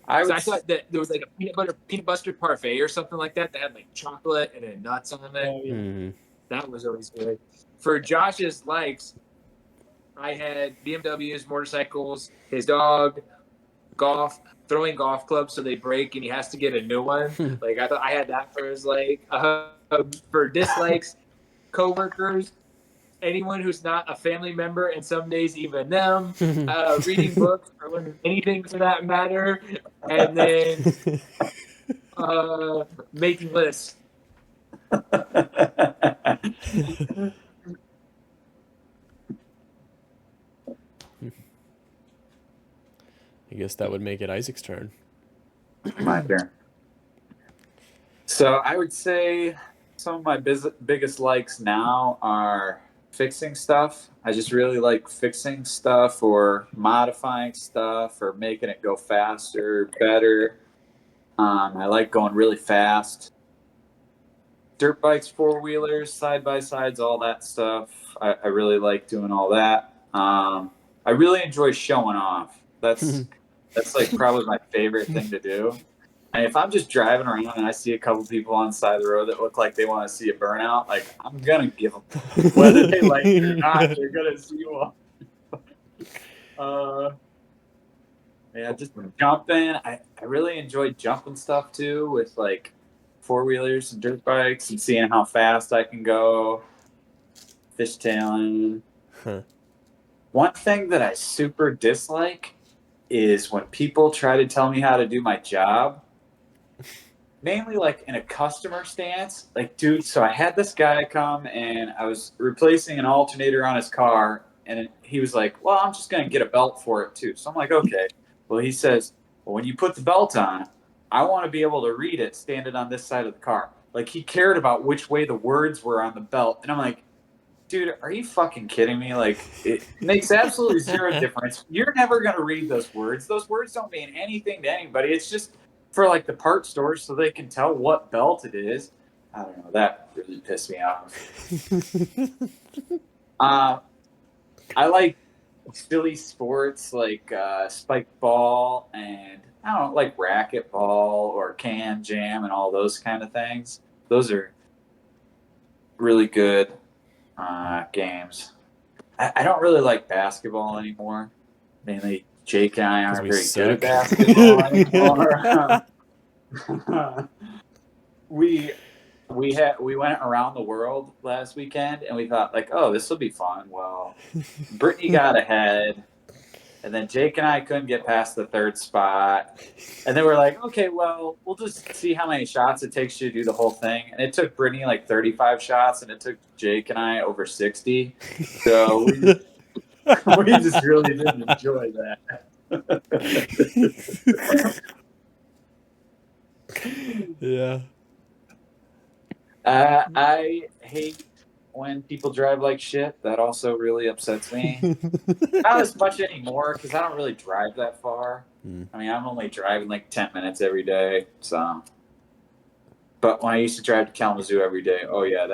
I thought that there was like a peanut butter parfait or something like that had like chocolate and then nuts on it. Oh, yeah. That was always good. For Josh's likes, I had BMWs, motorcycles, his dog, golf, throwing golf clubs so they break and he has to get a new one. Like I thought I had that for his like. For dislikes, coworkers, anyone who's not a family member, and some days even them, reading books or learning anything for that matter, and then making lists. I guess that would make it Isaac's turn. My turn. So I would say some of my biggest likes now are fixing stuff. I just really like fixing stuff or modifying stuff or making it go faster, better. I like going really fast. Dirt bikes, four-wheelers, side-by-sides, all that stuff. I really like doing all that. I really enjoy showing off. That's That's like probably my favorite thing to do. And if I'm just driving around and I see a couple people on the side of the road that look like they want to see a burnout, like I'm gonna give them, whether they like it or not, they're gonna see one. Yeah, just jumping. I really enjoy jumping stuff too, with like 4-wheelers and dirt bikes and seeing how fast I can go. Fishtailing. Huh. One thing that I super dislike is when people try to tell me how to do my job, mainly like in a customer stance. Like, dude, so I had this guy come and I was replacing an alternator on his car, and he was like, well, I'm just going to get a belt for it too. So I'm like, okay. Well, he says, well, when you put the belt on, I want to be able to read it standing on this side of the car. Like, he cared about which way the words were on the belt. And I'm like, dude, are you fucking kidding me? Like, it makes absolutely zero difference. You're never going to read those words. Those words don't mean anything to anybody. It's just for, like, the part stores so they can tell what belt it is. I don't know. That really pissed me off. I like silly sports like spike ball and, I don't know, like racquetball or can jam and all those kind of things. Those are really good games. I don't really like basketball anymore. Mainly Jake and I 'Cause aren't we very good at suck. basketball anymore. we went around the world last weekend and we thought like, oh, this will be fun. Well, Brittany got ahead, and then Jake and I couldn't get past the third spot. And then we're like, okay, well, we'll just see how many shots it takes you to do the whole thing. And it took Brittany like 35 shots, and it took Jake and I over 60. So we just really didn't enjoy that. Yeah. I hate when people drive like shit. That also really upsets me. Not as much anymore because I don't really drive that far. I mean, I'm only driving like 10 minutes every day. So, but when I used to drive to Kalamazoo every day, oh yeah,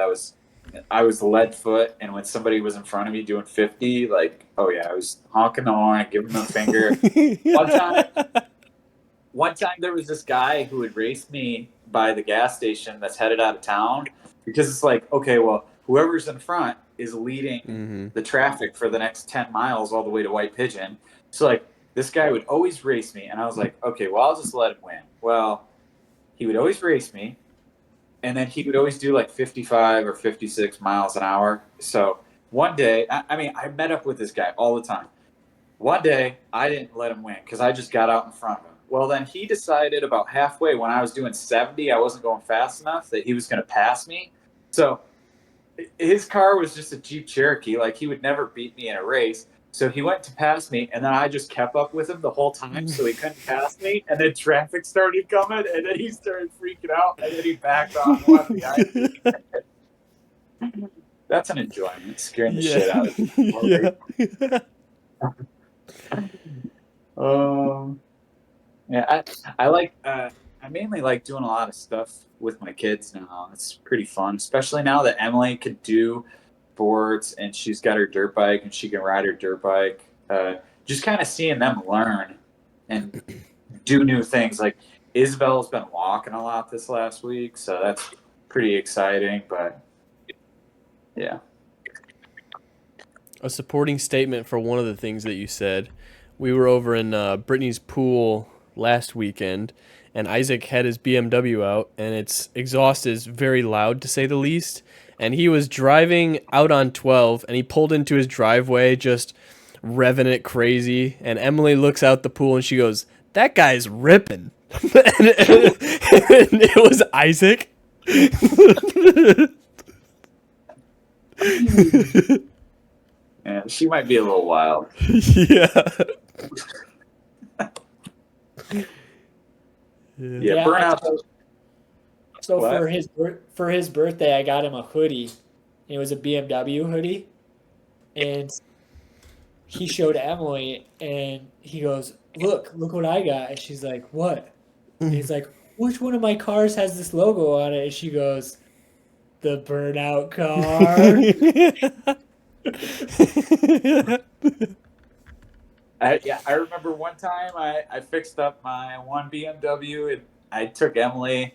I was lead foot, and when somebody was in front of me doing 50, like, oh yeah, I was honking the horn, giving them a finger. One time there was this guy who had raced me by the gas station that's headed out of town, because it's like, okay, well, whoever's in front is leading the traffic for the next 10 miles all the way to White Pigeon. So like this guy would always race me, and I was like, okay, well, I'll just let him win. Well, he would always race me, and then he would always do like 55 or 56 miles an hour. So one day, I mean, I met up with this guy all the time. One day, I didn't let him win because I just got out in front of him. Well, then he decided about halfway when I was doing 70, I wasn't going fast enough, that he was going to pass me. So his car was just a Jeep Cherokee. Like, he would never beat me in a race. So he went to pass me, and then I just kept up with him the whole time so he couldn't pass me. And then traffic started coming, and then he started freaking out, and then he backed off and left behind me. That's an enjoyment, scaring the shit out of me. Yeah, I like I mainly like doing a lot of stuff with my kids now. It's pretty fun, especially now that Emily could do sports and she's got her dirt bike and she can ride her dirt bike. Just kind of seeing them learn and do new things. Like Isabel's been walking a lot this last week, so that's pretty exciting. But yeah, A supporting statement for one of the things that you said. We were over in Brittany's pool last weekend, and Isaac had his BMW out, and its exhaust is very loud, to say the least. And he was driving out on 12, and he pulled into his driveway, just revving it crazy. And Emily looks out the pool, and she goes, "That guy's ripping." and it was Isaac. yeah, she might be a little wild. Yeah. Yeah, burnout. So What? for his birthday, I got him a hoodie. It was a BMW hoodie, and he showed Emily, and he goes, "Look what I got." And she's like, "What?" And he's like, "Which one of my cars has this logo on it?" And she goes, "The burnout car." I remember one time I fixed up my one BMW and I took Emily.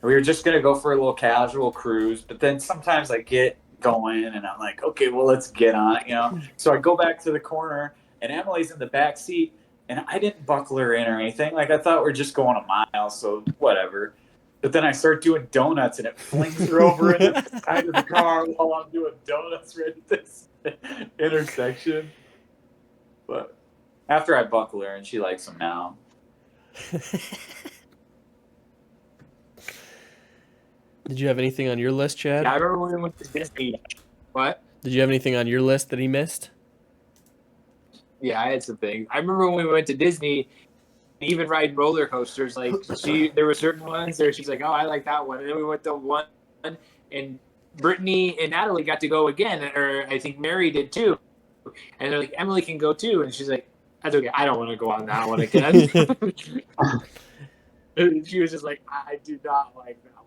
We were just gonna go for a little casual cruise, but then sometimes I get going and I'm like, okay, well let's get on it, you know. So I go back to the corner and Emily's in the back seat and I didn't buckle her in or anything. Like I thought we're just going a mile, so whatever. But then I start doing donuts and it flings her over into the side of the car while I'm doing donuts right at this intersection. But after I buckle her and she likes them now. Did you have anything on your list, Chad? Yeah, I remember when we went to Disney. What? Did you have anything on your list that he missed? Yeah, I had some things. I remember when we went to Disney, even riding roller coasters. Like there were certain ones there. She's like, "Oh, I like that one." And then we went to one, and Brittany and Natalie got to go again, or I think Mary did too. And they're like, "Emily can go too," and she's like, "That's okay. I don't want to go on that one again." She was just like, "I do not like that one."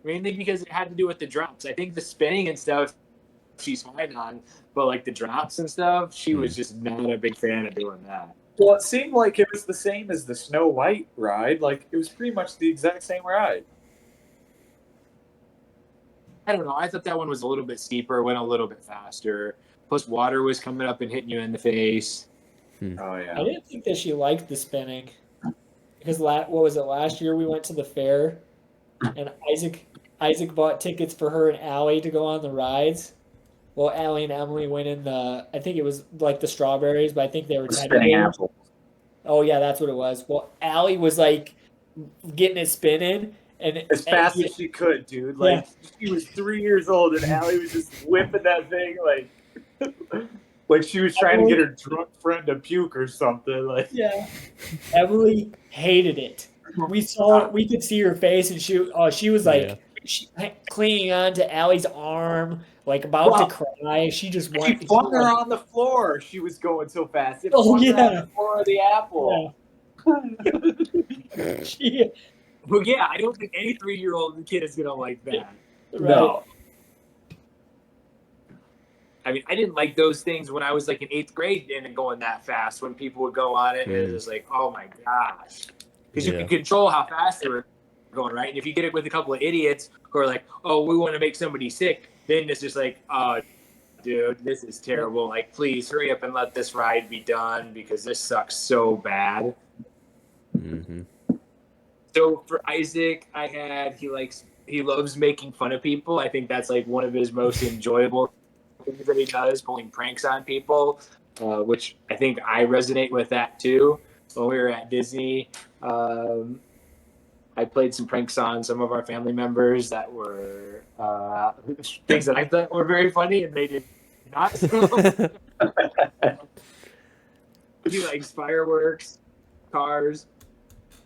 Mainly because it had to do with the drops. I think the spinning and stuff she's fine on, but like the drops and stuff, she was just not a big fan of doing that. Well, it seemed like it was the same as the Snow White ride. Like it was pretty much the exact same ride. I don't know. I thought that one was a little bit steeper, went a little bit faster. Plus, water was coming up and hitting you in the face. Oh yeah. I didn't think that she liked the spinning because what was it, last year we went to the fair and Isaac bought tickets for her and Allie to go on the rides. Well, Allie and Emily went in I think it was like the strawberries, but I think they were Spinning apple. Oh yeah, that's what it was. Well, Allie was like getting it spinning and As fast as she could, dude. Like she was 3 years old and Allie was just whipping that thing like she was trying to get her drunk friend to puke or something. Like Emily hated it. We saw it, we could see her face and she was like clinging on to Allie's arm, like about to cry. She just wanted. She flung her on the floor. She was going so fast. It her on the floor of the apple. Yeah. Well, yeah, I don't think any 3-year-old kid is gonna like that. Right. No. I mean, I didn't like those things when I was like in 8th grade and going that fast. When people would go on it, and it was just like, oh my gosh, because you can control how fast they were going, right? And if you get it with a couple of idiots who are like, oh, we want to make somebody sick, then it's just like, oh, dude, this is terrible. Like, please hurry up and let this ride be done because this sucks so bad. Mm-hmm. So for Isaac, he loves making fun of people. I think that's like one of his most enjoyable things that he does, pulling pranks on people, which I think I resonate with that too. When we were at Disney, I played some pranks on some of our family members that were things that I thought were very funny, and they did not. He likes fireworks, cars.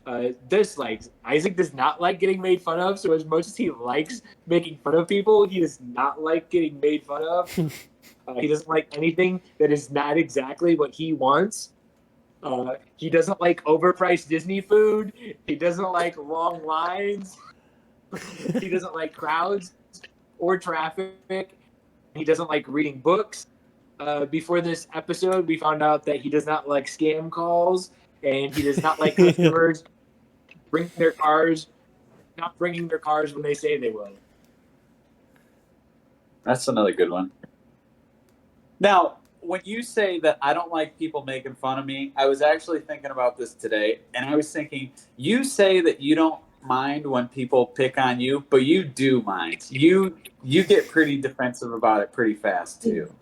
Isaac does not like getting made fun of. So as much as he likes making fun of people, he does not like getting made fun of. He doesn't like anything that is not exactly what he wants. He doesn't like overpriced Disney food. He doesn't like long lines. He doesn't like crowds or traffic. He doesn't like reading books. Before this episode, we found out that he does not like scam calls, and he does not like customers bringing their cars when they say they will. That's another good one. Now, when you say that I don't like people making fun of me, I was actually thinking about this today, and I was thinking, you say that you don't mind when people pick on you, but you do mind. You get pretty defensive about it pretty fast, too.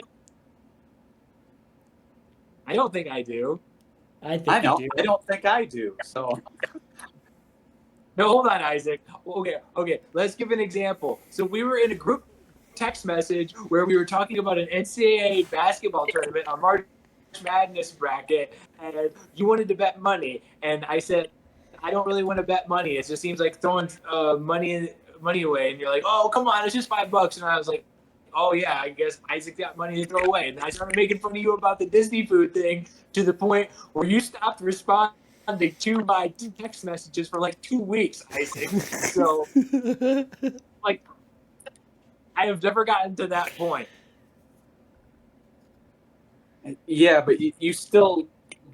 I don't think I do. I know. I don't think I do. So, no, hold on, Isaac. Okay. Let's give an example. So we were in a group text message where we were talking about an NCAA basketball tournament on March Madness bracket, and you wanted to bet money, and I said, I don't really want to bet money. It just seems like throwing money away, and you're like, oh, come on, it's just $5, and I was like, oh yeah, I guess Isaac got money to throw away. And I started making fun of you about the Disney food thing to the point where you stopped responding to my text messages for like 2 weeks, Isaac. So, like, I have never gotten to that point. Yeah, but you still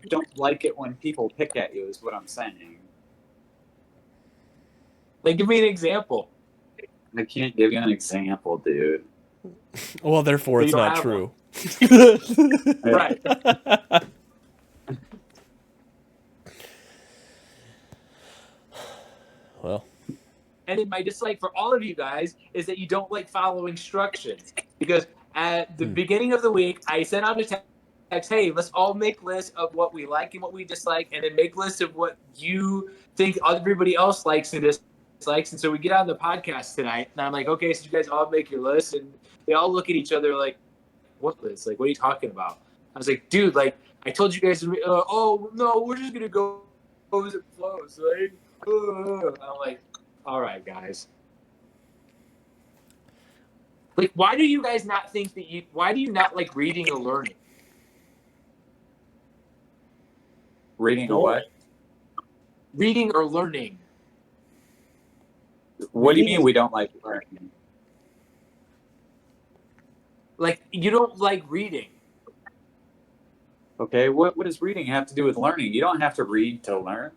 don't like it when people pick at you, is what I'm saying. Like, give me an example. I can't give you an example, dude. Well, therefore, So it's you don't not have true. Right. Well, And then my dislike for all of you guys is that you don't like following instructions. Because at the beginning of the week, I sent out a text, hey, let's all make lists of what we like and what we dislike, and then make lists of what you think everybody else likes and dislikes. And so we get on the podcast tonight, and I'm like, okay, so you guys all make your list, and they all look at each other like, what list? Like, what are you talking about? I was like, dude, like, I told you guys, oh, no, we're just going to go as it flows. Like, I'm like, all right, guys. Like, why do you guys not think that why do you not like reading or learning? Reading or what? Reading or learning. What do you Reading mean is- we don't like learning? Like, you don't like reading. Okay, what does reading have to do with learning? You don't have to read to learn.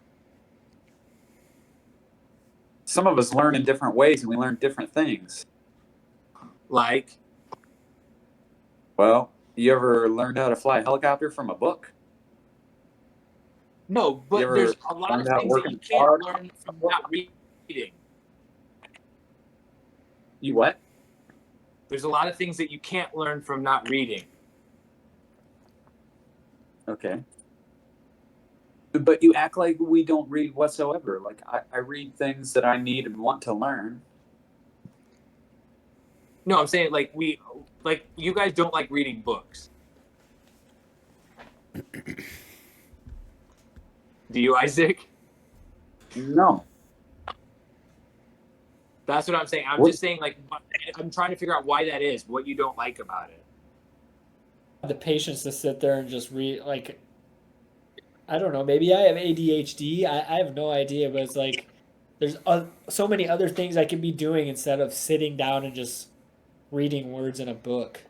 Some of us learn in different ways and we learn different things. Like, Well, you ever learned how to fly a helicopter from a book? no, You but ever there's a lot of learned how to things work that in you a can't car? learn from not reading. You what? There's a lot of things that you can't learn from not reading. Okay. But you act like we don't read whatsoever. Like, I read things that I need and want to learn. No, I'm saying like you guys don't like reading books. Do you, Isaac? No. That's what I'm saying. I'm What? just saying, like, I'm trying to figure out why that is, what you don't like about it. The patience to sit there and just read, like, I don't know, maybe I have ADHD. I have no idea, but it's like there's so many other things I could be doing instead of sitting down and just reading words in a book.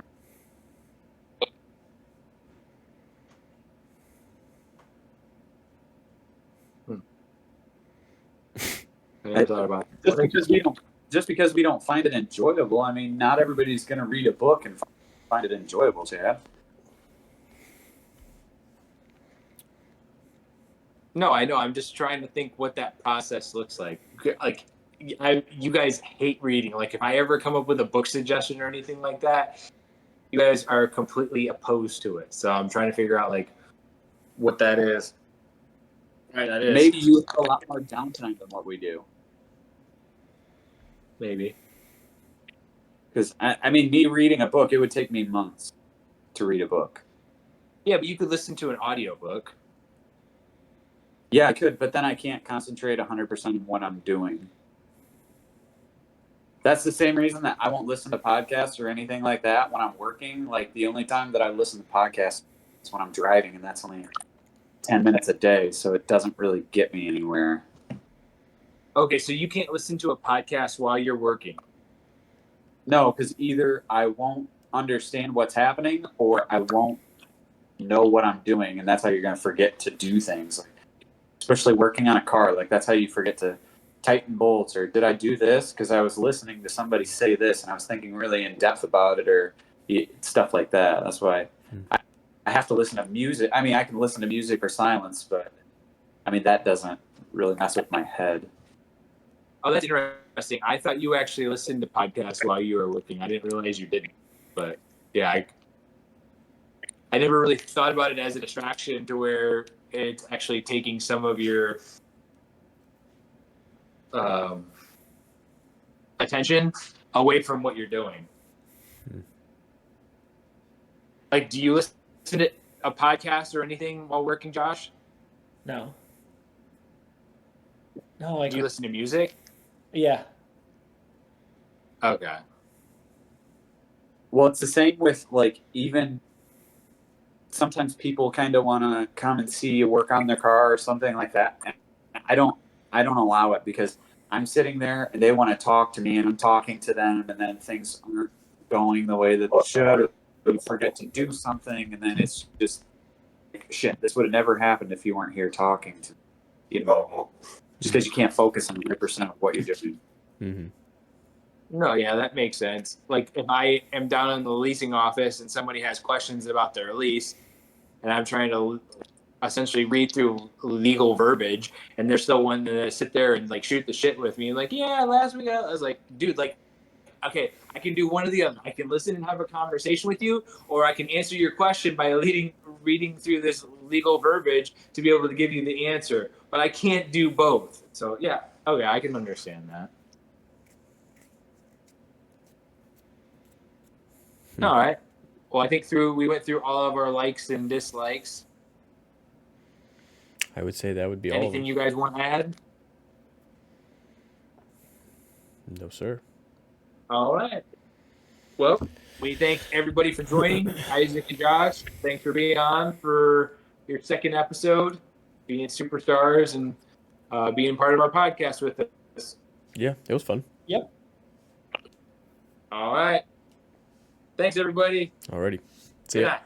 I never thought about it. Just because we don't find it enjoyable, I mean, not everybody's going to read a book and find it enjoyable, Chad. No, I know. I'm just trying to think what that process looks like. Like, you guys hate reading. Like, if I ever come up with a book suggestion or anything like that, you guys are completely opposed to it. So I'm trying to figure out, like, what that is. Right, that is. Maybe you have a lot more downtime than what we do. Maybe. Because, I mean, me reading a book, it would take me months to read a book. Yeah, but you could listen to an audiobook. Yeah, I could, but then I can't concentrate 100% on what I'm doing. That's the same reason that I won't listen to podcasts or anything like that when I'm working. Like, the only time that I listen to podcasts is when I'm driving, and that's only 10 minutes a day, so it doesn't really get me anywhere. Okay, so you can't listen to a podcast while you're working. No, because either I won't understand what's happening or I won't know what I'm doing, and that's how you're going to forget to do things. Like, especially working on a car, like that's how you forget to tighten bolts, or did I do this because I was listening to somebody say this and I was thinking really in depth about it, or stuff like that. That's why I have to listen to music. I mean, I can listen to music or silence, but I mean, that doesn't really mess with my head. Oh, that's interesting. I thought you actually listened to podcasts while you were working. I didn't realize you didn't. But yeah, I never really thought about it as a distraction to where it's actually taking some of your attention away from what you're doing. Like, do you listen to a podcast or anything while working, Josh? No. No, like Do you listen to music? yeah. Okay. Well, it's the same with like even sometimes people kind of want to come and see you work on their car or something like that. And I don't allow it because I'm sitting there and they want to talk to me and I'm talking to them, and then things aren't going the way that they should. Or we forget to do something, and then it's just shit, this would have never happened if you weren't here talking to me. You know, just because you can't focus on 100% of what you're doing. Mm-hmm. No, yeah, that makes sense. Like if I am down in the leasing office and somebody has questions about their lease, and I'm trying to essentially read through legal verbiage, and they're still wanting to sit there and like shoot the shit with me, like, yeah, last week I was like, dude, like, okay, I can do one or the other. I can listen and have a conversation with you, or I can answer your question by reading through this legal verbiage to be able to give you the answer. But I can't do both. So yeah, okay, I can understand that. All right. Well, I think we went through all of our likes and dislikes. I would say that would be all of Anything them. you guys want to add? No, sir. All right. Well, we thank everybody for joining. Isaac and Josh, thanks for being on for your second episode, being superstars and being part of our podcast with us. Yeah, it was fun. Yep. All right. Thanks, everybody. Alrighty. See Good ya. night.